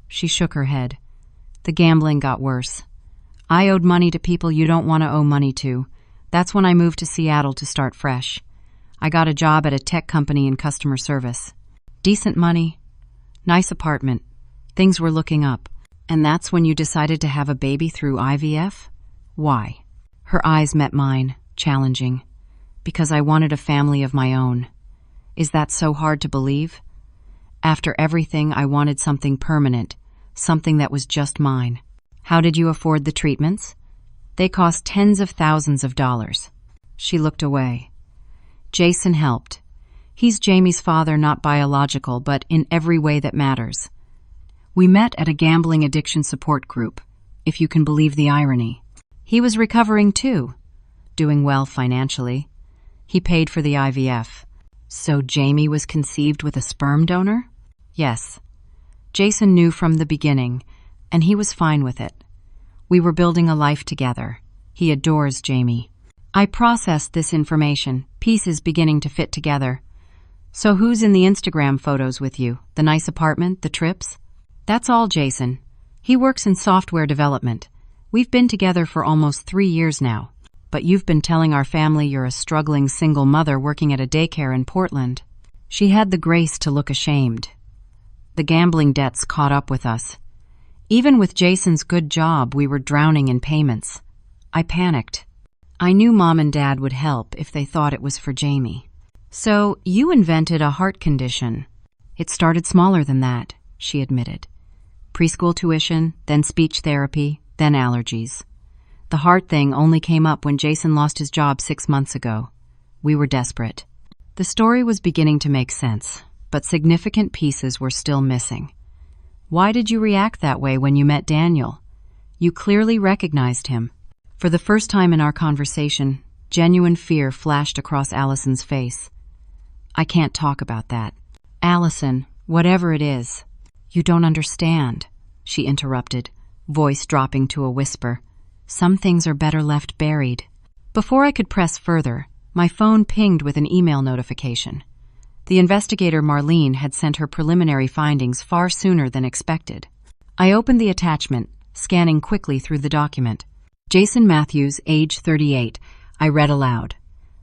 She shook her head. The gambling got worse. I owed money to people you don't want to owe money to. That's when I moved to Seattle to start fresh. I got a job at a tech company in customer service. Decent money, nice apartment. Things were looking up. And that's when you decided to have a baby through IVF? Why? Her eyes met mine, challenging. Because I wanted a family of my own. Is that so hard to believe? After everything, I wanted something permanent, something that was just mine. How did you afford the treatments? They cost tens of thousands of dollars. She looked away. Jason helped. He's Jamie's father, not biological, but in every way that matters. We met at a gambling addiction support group, if you can believe the irony. He was recovering too, doing well financially. He paid for the IVF. So Jamie was conceived with a sperm donor? Yes. Jason knew from the beginning, and he was fine with it. We were building a life together. He adores Jamie. I processed this information, pieces beginning to fit together. So who's in the Instagram photos with you? The nice apartment, the trips? That's all Jason. He works in software development. We've been together for almost 3 years now. But you've been telling our family you're a struggling single mother working at a daycare in Portland. She had the grace to look ashamed. The gambling debts caught up with us. Even with Jason's good job, we were drowning in payments. I panicked. I knew Mom and Dad would help if they thought it was for Jamie. So you invented a heart condition. It started smaller than that, she admitted. Preschool tuition, then speech therapy, then allergies. The heart thing only came up when Jason lost his job 6 months ago. We were desperate. The story was beginning to make sense, but significant pieces were still missing. Why did you react that way when you met Daniel? You clearly recognized him. For the first time in our conversation, genuine fear flashed across Allison's face. I can't talk about that. Allison, whatever it is. You don't understand, she interrupted, voice dropping to a whisper. Some things are better left buried. Before I could press further, my phone pinged with an email notification. The investigator Marlene had sent her preliminary findings far sooner than expected. I opened the attachment, scanning quickly through the document. Jason Matthews, age 38, I read aloud.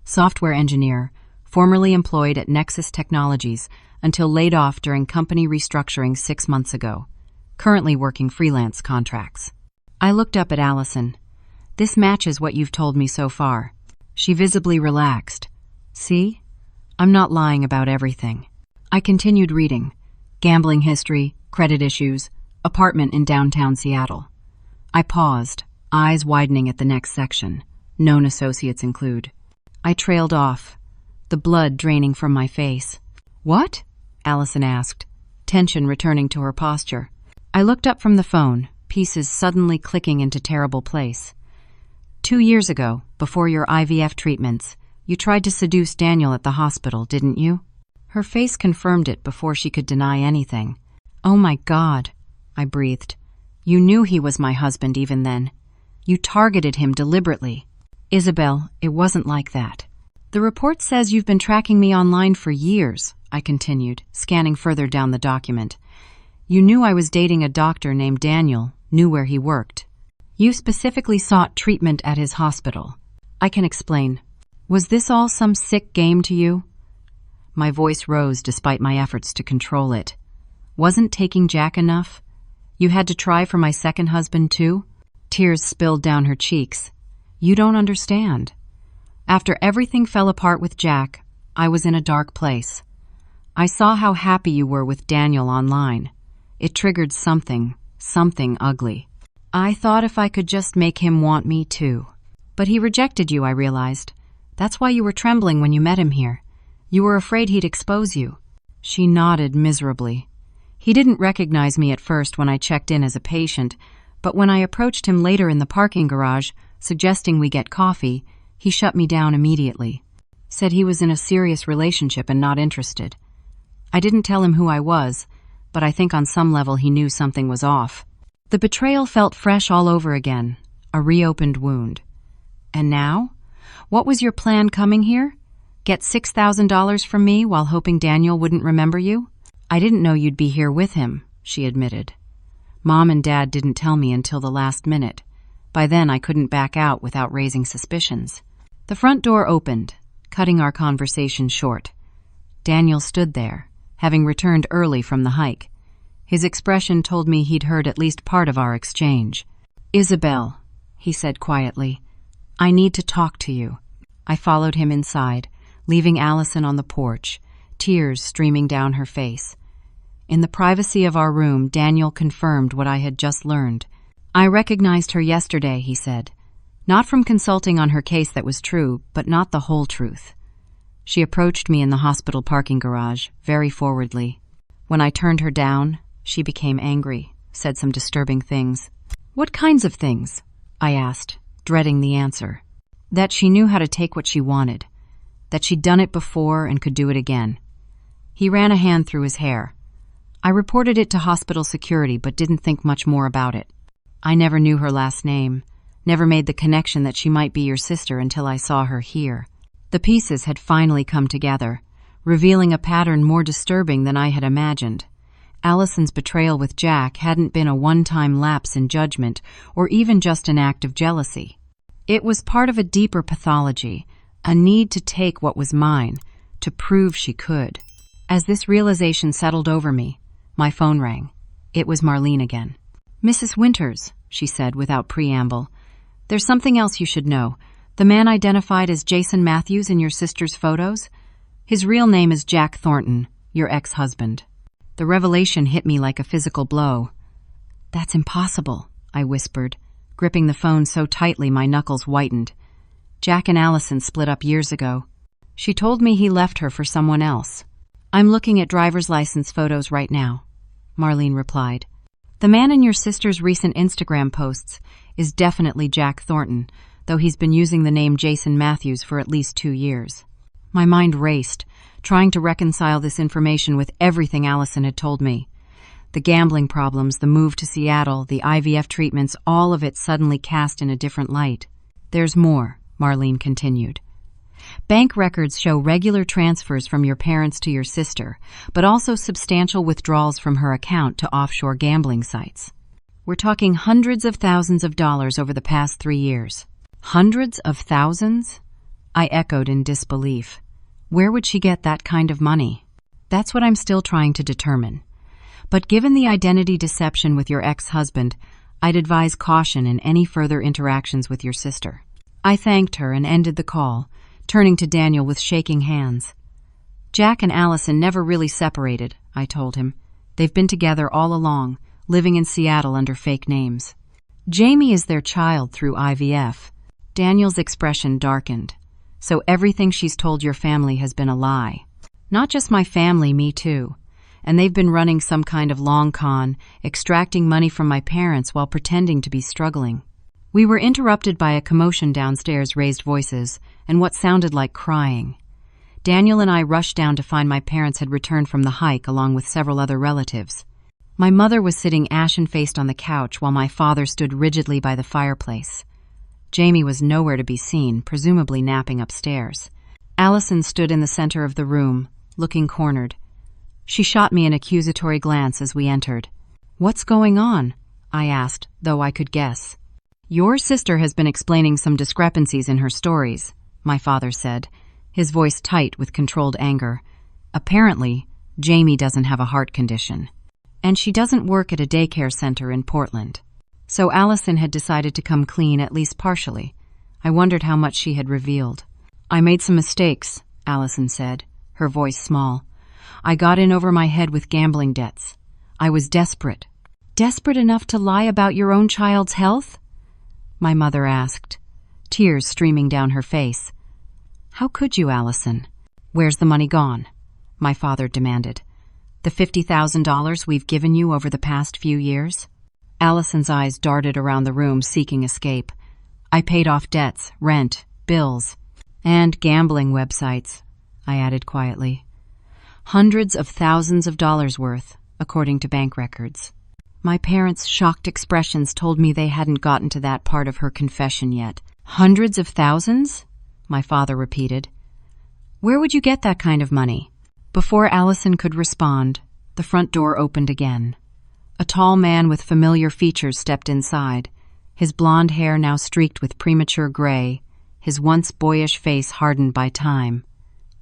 Software engineer, formerly employed at Nexus Technologies until laid off during company restructuring 6 months ago. Currently working freelance contracts. I looked up at Allison. This matches what you've told me so far. She visibly relaxed. See? I'm not lying about everything. I continued reading. Gambling history, credit issues, apartment in downtown Seattle. I paused, eyes widening at the next section. Known associates include. I trailed off, the blood draining from my face. What? Allison asked, tension returning to her posture. I looked up from the phone, pieces suddenly clicking into terrible place. 2 years ago, before your IVF treatments, you tried to seduce Daniel at the hospital, didn't you? Her face confirmed it before she could deny anything. Oh my God, I breathed. You knew he was my husband even then. You targeted him deliberately. Isabel, it wasn't like that. The report says you've been tracking me online for years, I continued, scanning further down the document. You knew I was dating a doctor named Daniel, knew where he worked. You specifically sought treatment at his hospital. I can explain. Was this all some sick game to you? My voice rose despite my efforts to control it. Wasn't taking Jack enough? You had to try for my second husband too? Tears spilled down her cheeks. You don't understand. After everything fell apart with Jack, I was in a dark place. I saw how happy you were with Daniel online. It triggered something ugly. I thought if I could just make him want me too. But he rejected you, I realized. That's why you were trembling when you met him here. You were afraid he'd expose you. She nodded miserably. He didn't recognize me at first when I checked in as a patient, but when I approached him later in the parking garage, suggesting we get coffee, he shut me down immediately. Said he was in a serious relationship and not interested. I didn't tell him who I was, but I think on some level he knew something was off. The betrayal felt fresh all over again, a reopened wound. And now? What was your plan coming here? Get $6,000 from me while hoping Daniel wouldn't remember you? I didn't know you'd be here with him, she admitted. Mom and Dad didn't tell me until the last minute. By then I couldn't back out without raising suspicions. The front door opened, cutting our conversation short. Daniel stood there, having returned early from the hike. His expression told me he'd heard at least part of our exchange. Isabel, he said quietly, I need to talk to you. I followed him inside, leaving Allison on the porch, tears streaming down her face. In the privacy of our room, Daniel confirmed what I had just learned. I recognized her yesterday, he said. Not from consulting on her case that was true, but not the whole truth. She approached me in the hospital parking garage, very forwardly. When I turned her down, she became angry, said some disturbing things. What kinds of things? I asked, dreading the answer. That she knew how to take what she wanted. That she'd done it before and could do it again. He ran a hand through his hair. I reported it to hospital security, but didn't think much more about it. I never knew her last name, never made the connection that she might be your sister until I saw her here. The pieces had finally come together, revealing a pattern more disturbing than I had imagined. Allison's betrayal with Jack hadn't been a one-time lapse in judgment or even just an act of jealousy. It was part of a deeper pathology, a need to take what was mine, to prove she could. As this realization settled over me, my phone rang. It was Marlene again. Mrs. Winters, she said without preamble, there's something else you should know. The man identified as Jason Matthews in your sister's photos? His real name is Jack Thornton, your ex-husband. The revelation hit me like a physical blow. That's impossible, I whispered, gripping the phone so tightly my knuckles whitened. Jack and Allison split up years ago. She told me he left her for someone else. I'm looking at driver's license photos right now, Marlene replied. The man in your sister's recent Instagram posts is definitely Jack Thornton, though he's been using the name Jason Matthews for at least 2 years. My mind raced, trying to reconcile this information with everything Allison had told me. The gambling problems, the move to Seattle, the IVF treatments, all of it suddenly cast in a different light. There's more, Marlene continued. Bank records show regular transfers from your parents to your sister, but also substantial withdrawals from her account to offshore gambling sites. We're talking hundreds of thousands of dollars over the past 3 years. Hundreds of thousands? I echoed in disbelief. Where would she get that kind of money? That's what I'm still trying to determine. But given the identity deception with your ex-husband, I'd advise caution in any further interactions with your sister. I thanked her and ended the call, turning to Daniel with shaking hands. Jack and Allison never really separated, I told him. They've been together all along, living in Seattle under fake names. Jamie is their child through IVF. Daniel's expression darkened. So everything she's told your family has been a lie. Not just my family, me too. and they've been running some kind of long con, extracting money from my parents while pretending to be struggling. We were interrupted by a commotion downstairs, raised voices, and what sounded like crying. Daniel and I rushed down to find my parents had returned from the hike along with several other relatives. My mother was sitting ashen-faced on the couch while my father stood rigidly by the fireplace. Jamie was nowhere to be seen, presumably napping upstairs. Allison stood in the center of the room, looking cornered. She shot me an accusatory glance as we entered. "What's going on?" I asked, though I could guess. "Your sister has been explaining some discrepancies in her stories," my father said, his voice tight with controlled anger. "Apparently, Jamie doesn't have a heart condition. And she doesn't work at a daycare center in Portland." So Allison had decided to come clean, at least partially. I wondered how much she had revealed. "I made some mistakes," Allison said, her voice small. "I got in over my head with gambling debts. I was desperate." "Desperate enough to lie about your own child's health?" my mother asked, tears streaming down her face. "How could you, Allison?" "Where's the money gone?" my father demanded. "The $50,000 we've given you over the past few years?" Allison's eyes darted around the room, seeking escape. "I paid off debts, rent, bills, and gambling websites," I added quietly. "Hundreds of thousands of dollars worth, according to bank records." My parents' shocked expressions told me they hadn't gotten to that part of her confession yet. "Hundreds of thousands?" my father repeated. "Where would you get that kind of money?" Before Allison could respond, the front door opened again. A tall man with familiar features stepped inside, his blonde hair now streaked with premature gray, his once boyish face hardened by time.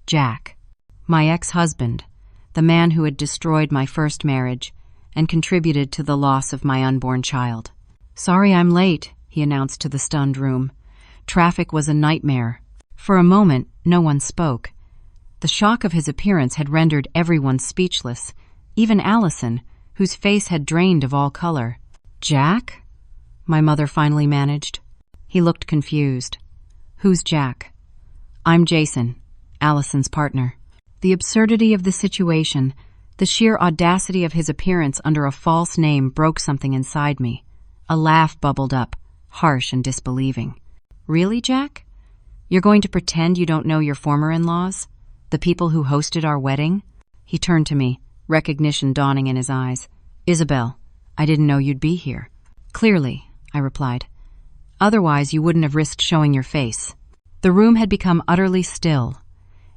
Jack, my ex-husband, the man who had destroyed my first marriage and contributed to the loss of my unborn child. "Sorry I'm late," he announced to the stunned room. "Traffic was a nightmare." For a moment, no one spoke. The shock of his appearance had rendered everyone speechless, even Allison, whose face had drained of all color. "Jack?" my mother finally managed. He looked confused. "Who's Jack?" "I'm Jason, Allison's partner." The absurdity of the situation, the sheer audacity of his appearance under a false name broke something inside me. A laugh bubbled up, harsh and disbelieving. "Really, Jack? You're going to pretend you don't know your former in-laws? The people who hosted our wedding?" He turned to me, recognition dawning in his eyes. "Isabel, I didn't know you'd be here." "Clearly," I replied. "Otherwise, you wouldn't have risked showing your face." The room had become utterly still,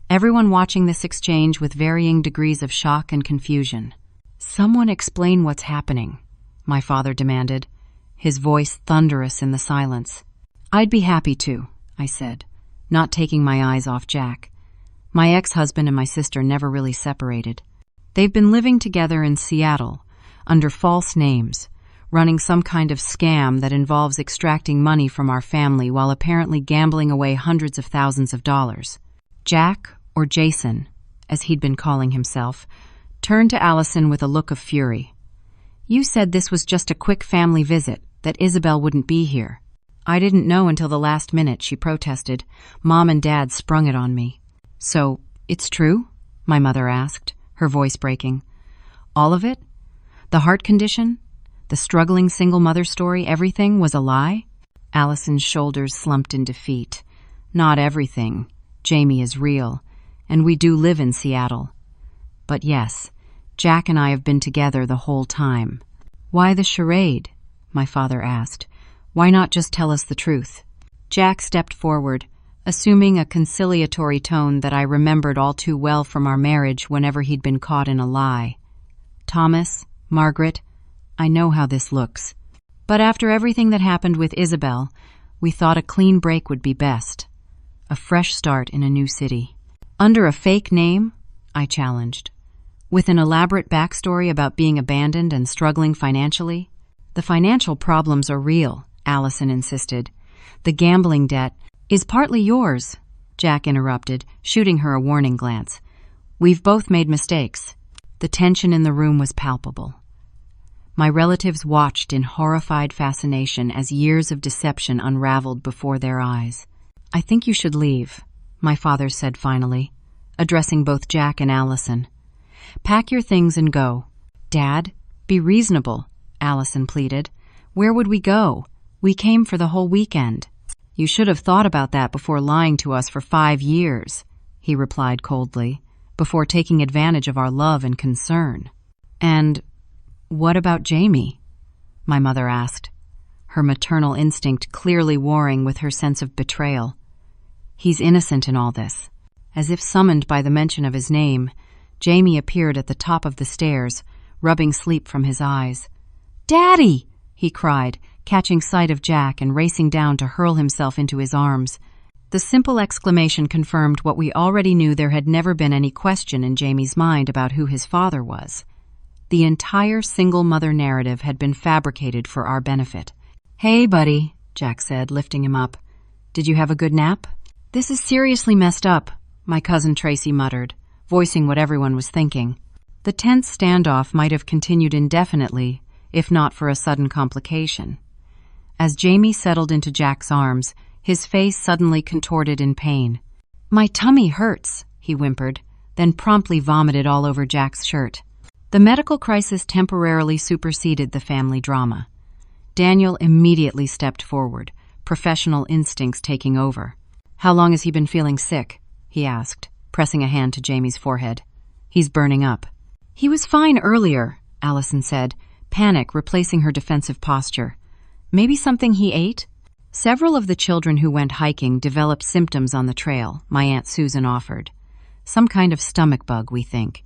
everyone watching this exchange with varying degrees of shock and confusion. "Someone explain what's happening," my father demanded, his voice thunderous in the silence. "I'd be happy to," I said, not taking my eyes off Jack. My ex-husband and my sister never really separated. They've been living together in Seattle, under false names, running some kind of scam that involves extracting money from our family while apparently gambling away hundreds of thousands of dollars. Jack, or Jason, as he'd been calling himself, turned to Allison with a look of fury. "You said this was just a quick family visit, that Isabel wouldn't be here." "I didn't know until the last minute," she protested. "Mom and Dad sprung it on me." "So, it's true?" my mother asked, her voice breaking. "All of it? The heart condition? The struggling single mother story, everything was a lie?" Allison's shoulders slumped in defeat. "Not everything. Jamie is real, and we do live in Seattle. But yes, Jack and I have been together the whole time." "Why the charade?" my father asked. "Why not just tell us the truth?" Jack stepped forward, assuming a conciliatory tone that I remembered all too well from our marriage whenever he'd been caught in a lie. "Thomas, Margaret, I know how this looks. But after everything that happened with Isabel, we thought a clean break would be best. A fresh start in a new city." "Under a fake name?" I challenged. "With an elaborate backstory about being abandoned and struggling financially?" "The financial problems are real," Allison insisted. "The gambling debt is partly yours," Jack interrupted, shooting her a warning glance. "We've both made mistakes." The tension in the room was palpable. My relatives watched in horrified fascination as years of deception unraveled before their eyes. "I think you should leave," my father said finally, addressing both Jack and Allison. Pack your things and go. Dad, be reasonable, Allison pleaded. Where would we go? We came for the whole weekend. You should have thought about that before lying to us for 5 years, he replied coldly, before taking advantage of our love and concern. And what about Jamie? My mother asked, her maternal instinct clearly warring with her sense of betrayal. He's innocent in all this. As if summoned by the mention of his name, Jamie appeared at the top of the stairs, rubbing sleep from his eyes. "Daddy!" he cried, catching sight of Jack and racing down to hurl himself into his arms. The simple exclamation confirmed what we already knew: there had never been any question in Jamie's mind about who his father was. The entire single-mother narrative had been fabricated for our benefit. "Hey, buddy," Jack said, lifting him up. "Did you have a good nap?" "This is seriously messed up," my cousin Tracy muttered, voicing what everyone was thinking. The tense standoff might have continued indefinitely, if not for a sudden complication. As Jamie settled into Jack's arms, his face suddenly contorted in pain. "My tummy hurts," he whimpered, then promptly vomited all over Jack's shirt. The medical crisis temporarily superseded the family drama. Daniel immediately stepped forward, professional instincts taking over. "How long has he been feeling sick?" he asked, pressing a hand to Jamie's forehead. "He's burning up." "He was fine earlier," Allison said, panic replacing her defensive posture. "Maybe something he ate?" "Several of the children who went hiking developed symptoms on the trail," my Aunt Susan offered. "Some kind of stomach bug, we think.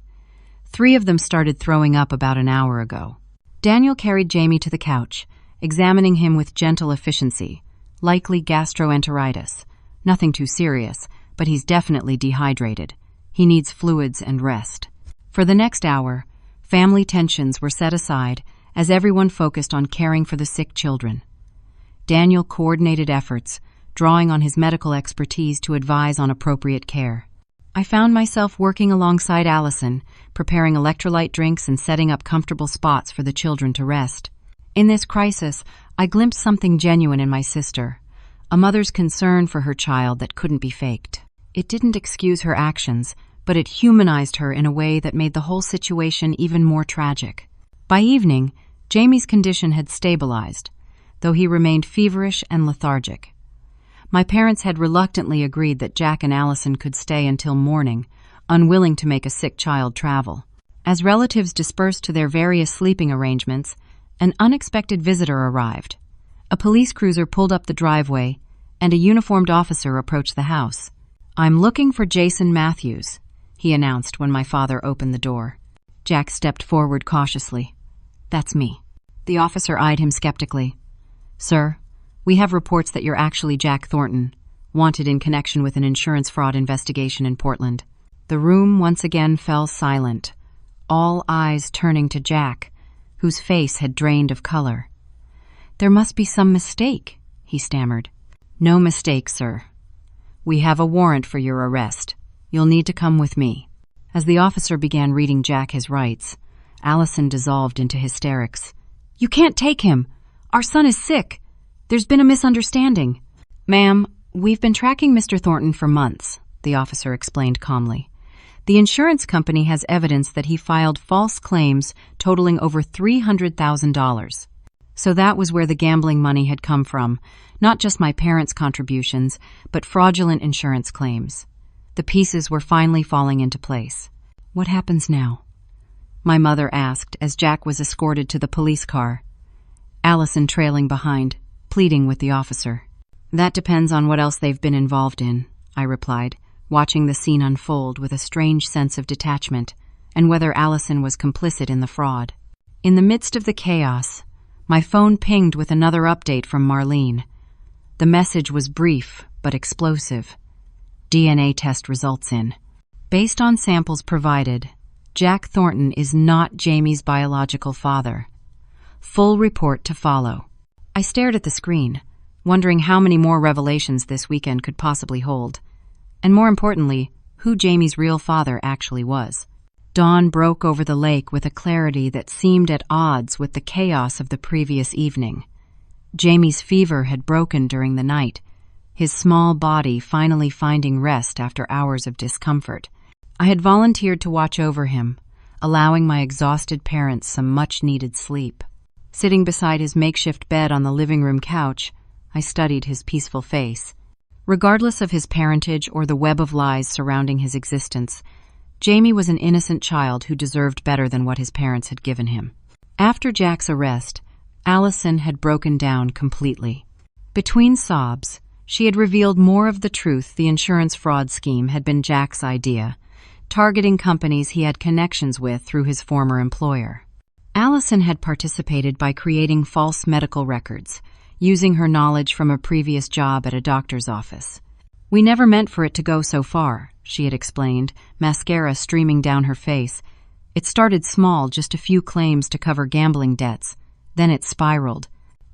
3 of them started throwing up about an hour ago." Daniel carried Jamie to the couch, examining him with gentle efficiency. "Likely gastroenteritis. Nothing too serious, but he's definitely dehydrated. He needs fluids and rest." For the next hour, family tensions were set aside as everyone focused on caring for the sick children. Daniel coordinated efforts, drawing on his medical expertise to advise on appropriate care. I found myself working alongside Allison, preparing electrolyte drinks and setting up comfortable spots for the children to rest. In this crisis, I glimpsed something genuine in my sister, a mother's concern for her child that couldn't be faked. It didn't excuse her actions, but it humanized her in a way that made the whole situation even more tragic. By evening, Jamie's condition had stabilized, though he remained feverish and lethargic. My parents had reluctantly agreed that Jack and Allison could stay until morning, unwilling to make a sick child travel. As relatives dispersed to their various sleeping arrangements, an unexpected visitor arrived. A police cruiser pulled up the driveway, and a uniformed officer approached the house. "I'm looking for Jason Matthews," he announced when my father opened the door. Jack stepped forward cautiously. "That's me." The officer eyed him skeptically. "Sir, we have reports that you're actually Jack Thornton, wanted in connection with an insurance fraud investigation in Portland." The room once again fell silent, all eyes turning to Jack, whose face had drained of color. "There must be some mistake," he stammered. "No mistake, sir. We have a warrant for your arrest. You'll need to come with me." As the officer began reading Jack his rights, Allison dissolved into hysterics. "You can't take him. Our son is sick. There's been a misunderstanding." "Ma'am, we've been tracking Mr. Thornton for months," the officer explained calmly. "The insurance company has evidence that he filed false claims totaling over $300,000. So that was where the gambling money had come from, not just my parents' contributions, but fraudulent insurance claims. The pieces were finally falling into place." "What happens now?" my mother asked as Jack was escorted to the police car, Allison trailing behind, pleading with the officer. "That depends on what else they've been involved in," I replied, watching the scene unfold with a strange sense of detachment, and whether Allison was complicit in the fraud. In the midst of the chaos, my phone pinged with another update from Marlene. The message was brief but explosive. "DNA test results in. Based on samples provided, Jack Thornton is not Jamie's biological father. Full report to follow." I stared at the screen, wondering how many more revelations this weekend could possibly hold, and more importantly, who Jamie's real father actually was. Dawn broke over the lake with a clarity that seemed at odds with the chaos of the previous evening. Jamie's fever had broken during the night, his small body finally finding rest after hours of discomfort. I had volunteered to watch over him, allowing my exhausted parents some much-needed sleep. Sitting beside his makeshift bed on the living room couch, I studied his peaceful face. Regardless of his parentage or the web of lies surrounding his existence, Jamie was an innocent child who deserved better than what his parents had given him. After Jack's arrest, Allison had broken down completely. Between sobs, she had revealed more of the truth. The insurance fraud scheme had been Jack's idea, targeting companies he had connections with through his former employer. Allison had participated by creating false medical records, using her knowledge from a previous job at a doctor's office. "We never meant for it to go so far," she had explained, mascara streaming down her face. "It started small, just a few claims to cover gambling debts. Then it spiraled.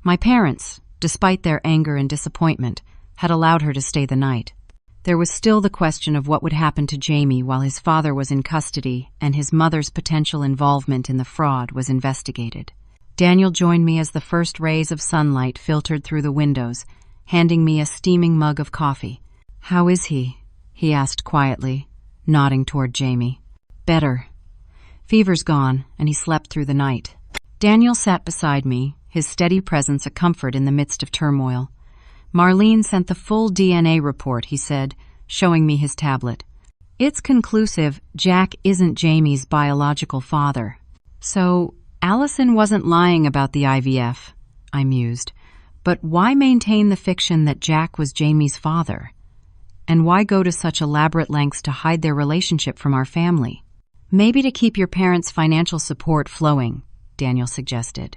My parents, despite their anger and disappointment, had allowed her to stay the night. There was still the question of what would happen to Jamie while his father was in custody and his mother's potential involvement in the fraud was investigated. Daniel joined me as the first rays of sunlight filtered through the windows, handing me a steaming mug of coffee. "How is he?" he asked quietly, nodding toward Jamie. "Better. Fever's gone, and he slept through the night." Daniel sat beside me, his steady presence a comfort in the midst of turmoil. "Marlene sent the full DNA report," he said, showing me his tablet. "It's conclusive. Jack isn't Jamie's biological father." "So, Allison wasn't lying about the IVF," I mused. "But why maintain the fiction that Jack was Jamie's father? And why go to such elaborate lengths to hide their relationship from our family?" "Maybe to keep your parents' financial support flowing," Daniel suggested.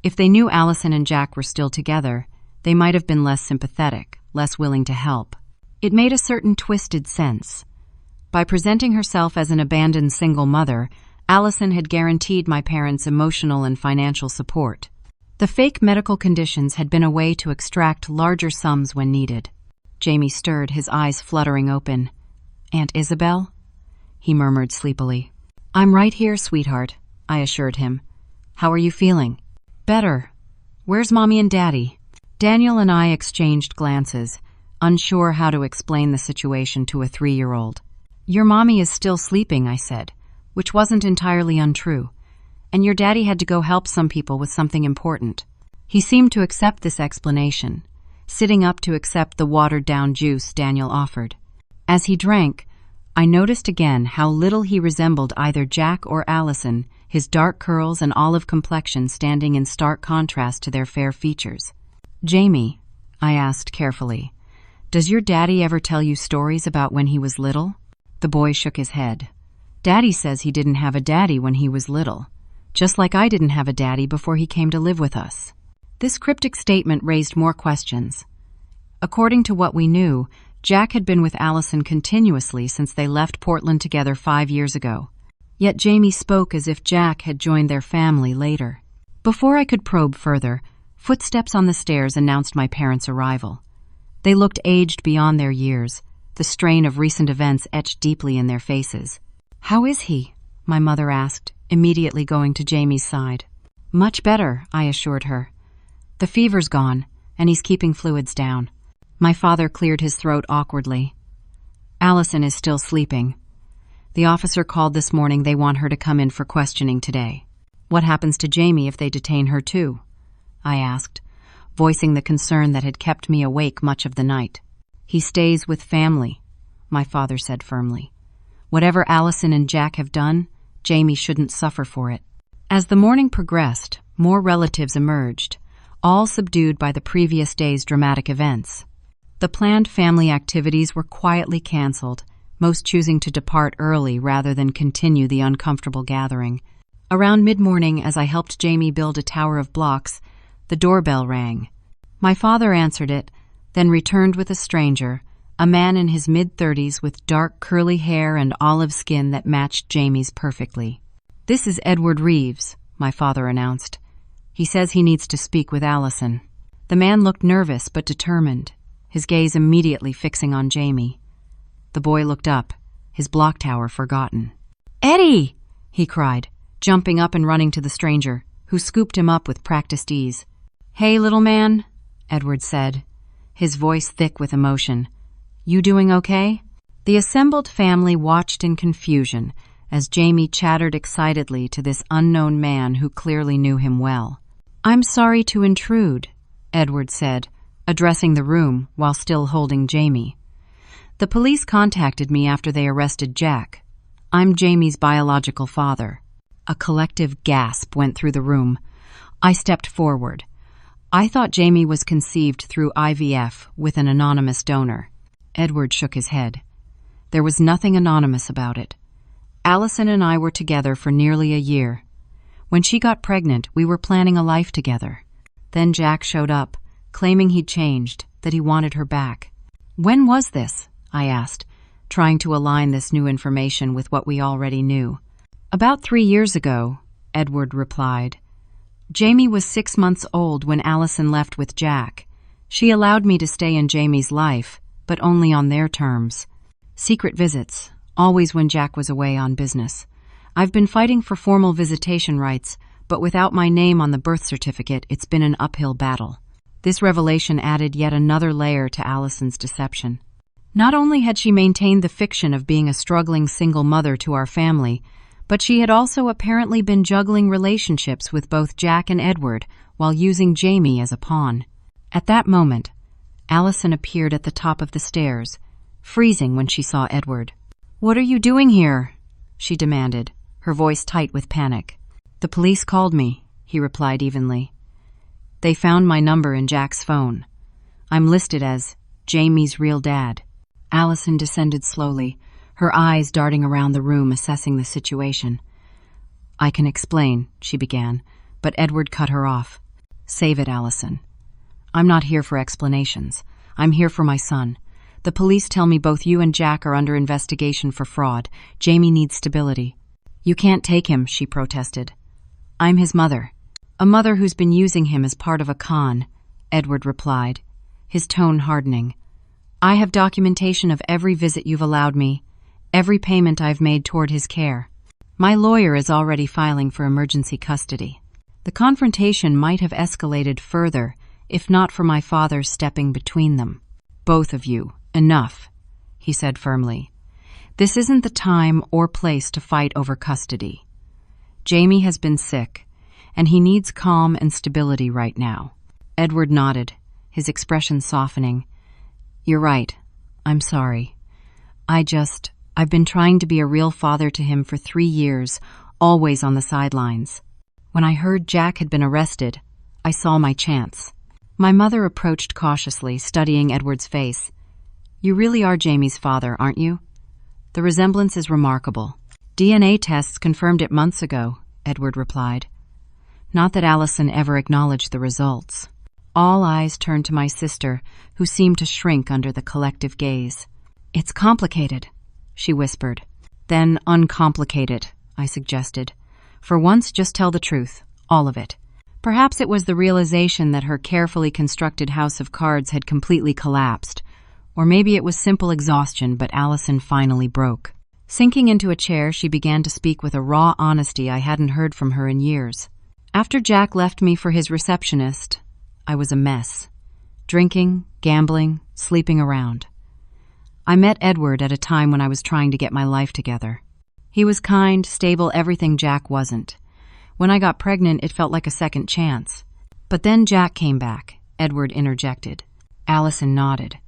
"If they knew Allison and Jack were still together, they might have been less sympathetic, less willing to help." It made a certain twisted sense. By presenting herself as an abandoned single mother, Allison had guaranteed my parents emotional and financial support. The fake medical conditions had been a way to extract larger sums when needed. Jamie stirred, his eyes fluttering open. "Aunt Isabel?" he murmured sleepily. "I'm right here, sweetheart," I assured him. "How are you feeling?" "Better. Where's Mommy and Daddy?" Daniel and I exchanged glances, unsure how to explain the situation to a 3-year-old. "Your mommy is still sleeping," I said, which wasn't entirely untrue. "And your daddy had to go help some people with something important." He seemed to accept this explanation, sitting up to accept the watered-down juice Daniel offered. As he drank, I noticed again how little he resembled either Jack or Allison, his dark curls and olive complexion standing in stark contrast to their fair features. "Jamie," I asked carefully, "does your daddy ever tell you stories about when he was little?" The boy shook his head. "Daddy says he didn't have a daddy when he was little, just like I didn't have a daddy before he came to live with us." This cryptic statement raised more questions. According to what we knew, Jack had been with Allison continuously since they left Portland together 5 years ago. Yet Jamie spoke as if Jack had joined their family later. Before I could probe further, footsteps on the stairs announced my parents' arrival. They looked aged beyond their years, the strain of recent events etched deeply in their faces. "How is he?" my mother asked, immediately going to Jamie's side. "Much better," I assured her. "The fever's gone, and he's keeping fluids down." My father cleared his throat awkwardly. "Allison is still sleeping. The officer called this morning. They want her to come in for questioning today." "What happens to Jamie if they detain her too?" I asked, voicing the concern that had kept me awake much of the night. "He stays with family," my father said firmly. "Whatever Allison and Jack have done, Jamie shouldn't suffer for it." As the morning progressed, more relatives emerged, all subdued by the previous day's dramatic events. The planned family activities were quietly canceled, most choosing to depart early rather than continue the uncomfortable gathering. Around mid-morning, as I helped Jamie build a tower of blocks, the doorbell rang. My father answered it, then returned with a stranger, a man in his mid-30s with dark curly hair and olive skin that matched Jamie's perfectly. "This is Edward Reeves," my father announced. "He says he needs to speak with Allison." The man looked nervous but determined, his gaze immediately fixing on Jamie. The boy looked up, his block tower forgotten. "Eddie!" he cried, jumping up and running to the stranger, who scooped him up with practiced ease. "Hey, little man," Edward said, his voice thick with emotion. "You doing okay?" The assembled family watched in confusion as Jamie chattered excitedly to this unknown man who clearly knew him well. "I'm sorry to intrude," Edward said, addressing the room while still holding Jamie. "The police contacted me after they arrested Jack. I'm Jamie's biological father." A collective gasp went through the room. I stepped forward. "I thought Jamie was conceived through IVF with an anonymous donor." Edward shook his head. "There was nothing anonymous about it. Allison and I were together for nearly a year. When she got pregnant, we were planning a life together. Then Jack showed up, claiming he'd changed, that he wanted her back." "When was this?" I asked, trying to align this new information with what we already knew. "About 3 years ago," Edward replied. "Jamie was 6 months old when Allison left with Jack. She allowed me to stay in Jamie's life, but only on their terms. Secret visits, always when Jack was away on business. I've been fighting for formal visitation rights, but without my name on the birth certificate, it's been an uphill battle." This revelation added yet another layer to Allison's deception. Not only had she maintained the fiction of being a struggling single mother to our family, but she had also apparently been juggling relationships with both Jack and Edward while using Jamie as a pawn. At that moment, Allison appeared at the top of the stairs, freezing when she saw Edward. "What are you doing here?" she demanded, her voice tight with panic. "The police called me," he replied evenly. "They found my number in Jack's phone. I'm listed as Jamie's real dad." Allison descended slowly, her eyes darting around the room assessing the situation. "I can explain," she began, but Edward cut her off. "Save it, Allison. I'm not here for explanations. I'm here for my son. The police tell me both you and Jack are under investigation for fraud. Jamie needs stability." "You can't take him," she protested. "I'm his mother. A mother who's been using him as part of a con," Edward replied, his tone hardening. "I have documentation of every visit you've allowed me, every payment I've made toward his care. My lawyer is already filing for emergency custody." The confrontation might have escalated further if not for my father stepping between them. "Both of you, enough," he said firmly. "This isn't the time or place to fight over custody. Jamie has been sick, and he needs calm and stability right now." Edward nodded, his expression softening. "You're right. I'm sorry. I've been trying to be a real father to him for 3 years, always on the sidelines. When I heard Jack had been arrested, I saw my chance." My mother approached cautiously, studying Edward's face. "You really are Jamie's father, aren't you? The resemblance is remarkable." "DNA tests confirmed it months ago," Edward replied. Not that Allison ever acknowledged the results. All eyes turned to my sister, who seemed to shrink under the collective gaze. "It's complicated," she whispered. "Then uncomplicate it," I suggested. "For once, just tell the truth, all of it." Perhaps it was the realization that her carefully constructed house of cards had completely collapsed, or maybe it was simple exhaustion, but Allison finally broke. Sinking into a chair, she began to speak with a raw honesty I hadn't heard from her in years. "After Jack left me for his receptionist, I was a mess. Drinking, gambling, sleeping around. I met Edward at a time when I was trying to get my life together. He was kind, stable, everything Jack wasn't. When I got pregnant, it felt like a second chance. But then Jack came back," Edward interjected. Allison nodded.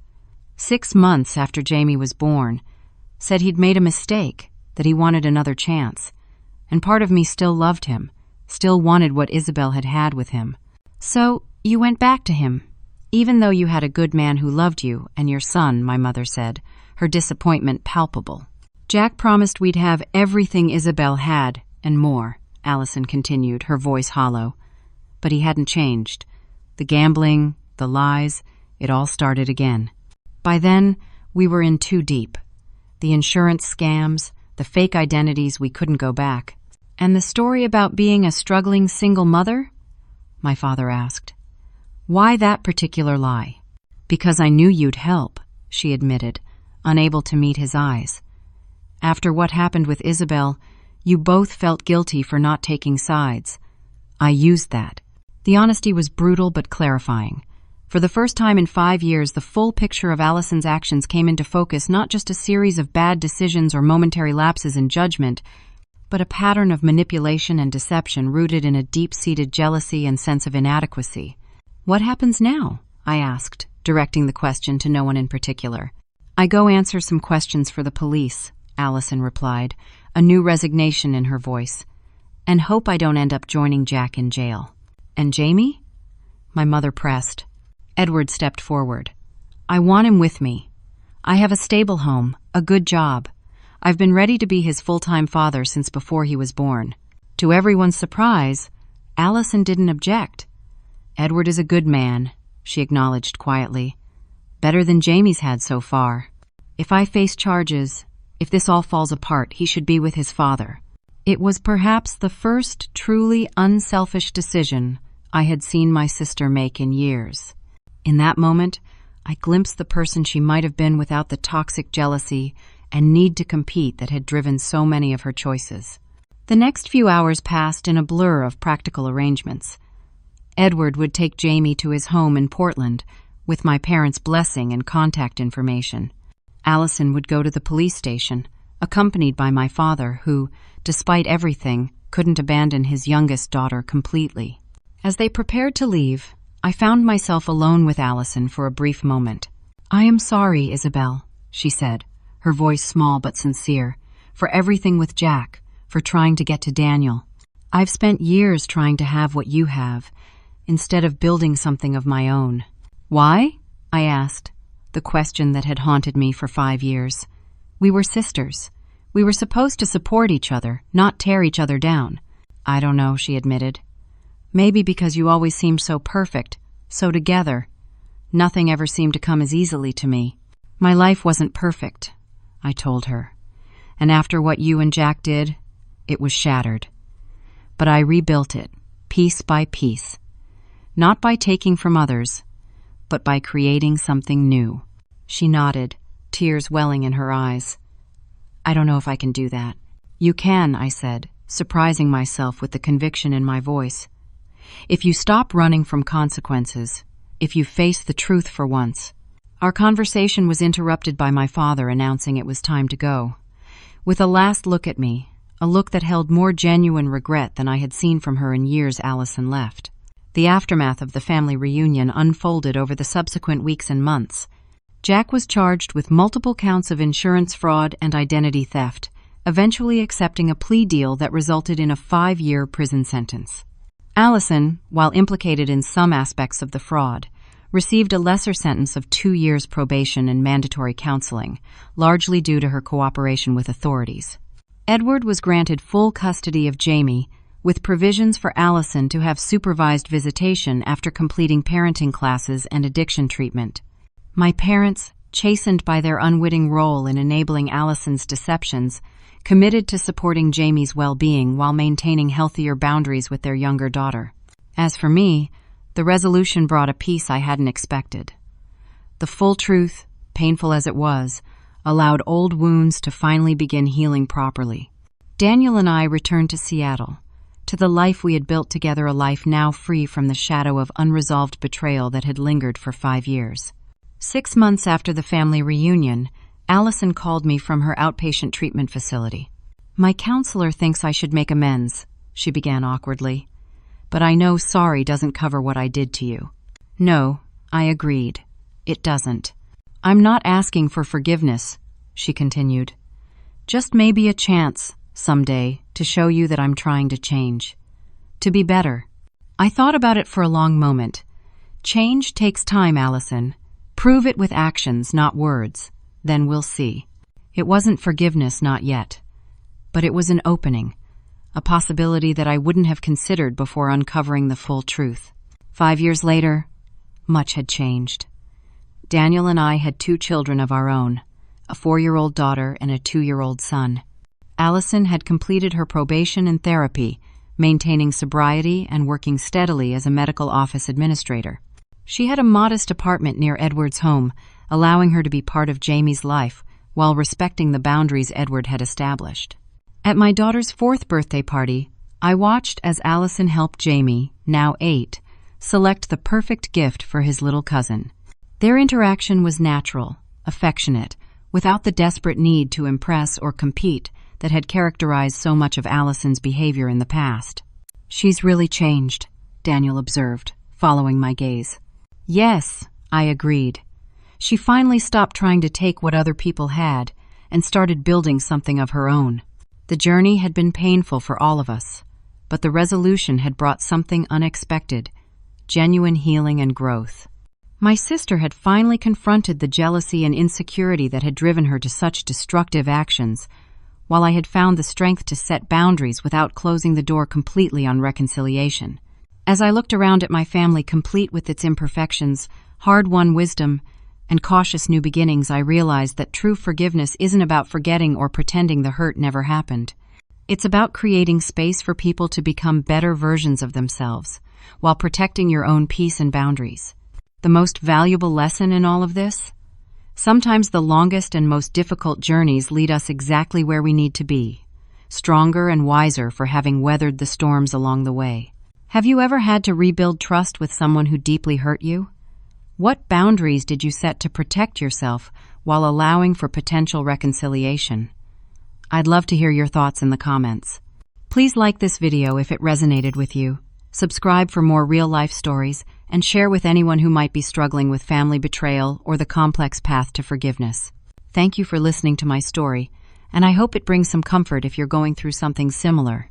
6 months after Jamie was born, said he'd made a mistake, that he wanted another chance. And part of me still loved him, still wanted what Isabel had had with him. "So, you went back to him, even though you had a good man who loved you and your son," my mother said, her disappointment palpable. "Jack promised we'd have everything Isabel had, and more," Allison continued, her voice hollow. "But he hadn't changed. The gambling, the lies, it all started again. By then, we were in too deep. The insurance scams, the fake identities we couldn't go back. And the story about being a struggling single mother?" my father asked. "Why that particular lie?" "Because I knew you'd help," she admitted, unable to meet his eyes. "After what happened with Isabel, you both felt guilty for not taking sides. I used that." The honesty was brutal but clarifying. For the first time in 5 years, the full picture of Allison's actions came into focus, not just a series of bad decisions or momentary lapses in judgment, but a pattern of manipulation and deception rooted in a deep-seated jealousy and sense of inadequacy. "What happens now?" I asked, directing the question to no one in particular. "I go answer some questions for the police," Allison replied, a new resignation in her voice, "and hope I don't end up joining Jack in jail." "And Jamie?" My mother pressed. Edward stepped forward. "I want him with me. I have a stable home, a good job. I've been ready to be his full-time father since before he was born." To everyone's surprise, Allison didn't object. "Edward is a good man," she acknowledged quietly. "Better than Jamie's had so far. If I face charges, if this all falls apart, he should be with his father." It was perhaps the first truly unselfish decision I had seen my sister make in years. In that moment, I glimpsed the person she might have been without the toxic jealousy and need to compete that had driven so many of her choices. The next few hours passed in a blur of practical arrangements. Edward would take Jamie to his home in Portland, with my parents' blessing and contact information. Allison would go to the police station, accompanied by my father, who, despite everything, couldn't abandon his youngest daughter completely. As they prepared to leave, I found myself alone with Allison for a brief moment. "I am sorry, Isabel," she said, her voice small but sincere, "for everything with Jack, for trying to get to Daniel. I've spent years trying to have what you have, instead of building something of my own." "Why?" I asked, the question that had haunted me for 5 years. "We were sisters. We were supposed to support each other, not tear each other down." "I don't know," she admitted. "Maybe because you always seemed so perfect, so together. Nothing ever seemed to come as easily to me." "My life wasn't perfect," I told her. "And after what you and Jack did, it was shattered. But I rebuilt it, piece by piece. Not by taking from others, but by creating something new." She nodded, tears welling in her eyes. "I don't know if I can do that." "You can," I said, surprising myself with the conviction in my voice. "If you stop running from consequences, if you face the truth for once." Our conversation was interrupted by my father announcing it was time to go. With a last look at me, a look that held more genuine regret than I had seen from her in years, Allison left. The aftermath of the family reunion unfolded over the subsequent weeks and months. Jack was charged with multiple counts of insurance fraud and identity theft, eventually accepting a plea deal that resulted in a 5-year prison sentence. Allison, while implicated in some aspects of the fraud, received a lesser sentence of 2 years probation and mandatory counseling, largely due to her cooperation with authorities. Edward was granted full custody of Jamie, with provisions for Allison to have supervised visitation after completing parenting classes and addiction treatment. My parents, chastened by their unwitting role in enabling Allison's deceptions, committed to supporting Jamie's well-being while maintaining healthier boundaries with their younger daughter. As for me, the resolution brought a peace I hadn't expected. The full truth, painful as it was, allowed old wounds to finally begin healing properly. Daniel and I returned to Seattle, to the life we had built together, a life now free from the shadow of unresolved betrayal that had lingered for 5 years. 6 months after the family reunion, Allison called me from her outpatient treatment facility. "My counselor thinks I should make amends," she began awkwardly. "But I know sorry doesn't cover what I did to you." "No," I agreed. "It doesn't. I'm not asking for forgiveness," she continued. "Just maybe a chance, someday, to show you that I'm trying to change. To be better." I thought about it for a long moment. "Change takes time, Allison. Prove it with actions, not words. Then we'll see." It wasn't forgiveness, not yet. But it was an opening, a possibility that I wouldn't have considered before uncovering the full truth. 5 years later, much had changed. Daniel and I had 2 children of our own, a 4-year-old daughter and a 2-year-old son. Allison had completed her probation and therapy, maintaining sobriety and working steadily as a medical office administrator. She had a modest apartment near Edward's home, allowing her to be part of Jamie's life while respecting the boundaries Edward had established. At my daughter's 4th birthday party, I watched as Allison helped Jamie, now 8, select the perfect gift for his little cousin. Their interaction was natural, affectionate, without the desperate need to impress or compete that had characterized so much of Allison's behavior in the past. "She's really changed," Daniel observed, following my gaze. "Yes," I agreed. "She finally stopped trying to take what other people had and started building something of her own." The journey had been painful for all of us, but the resolution had brought something unexpected: genuine healing and growth. My sister had finally confronted the jealousy and insecurity that had driven her to such destructive actions, while I had found the strength to set boundaries without closing the door completely on reconciliation. As I looked around at my family, complete with its imperfections, hard-won wisdom, and cautious new beginnings, I realized that true forgiveness isn't about forgetting or pretending the hurt never happened. It's about creating space for people to become better versions of themselves, while protecting your own peace and boundaries. The most valuable lesson in all of this? Sometimes the longest and most difficult journeys lead us exactly where we need to be, stronger and wiser for having weathered the storms along the way. Have you ever had to rebuild trust with someone who deeply hurt you? What boundaries did you set to protect yourself while allowing for potential reconciliation? I'd love to hear your thoughts in the comments. Please like this video if it resonated with you, subscribe for more real-life stories, and share with anyone who might be struggling with family betrayal or the complex path to forgiveness. Thank you for listening to my story, and I hope it brings some comfort if you're going through something similar.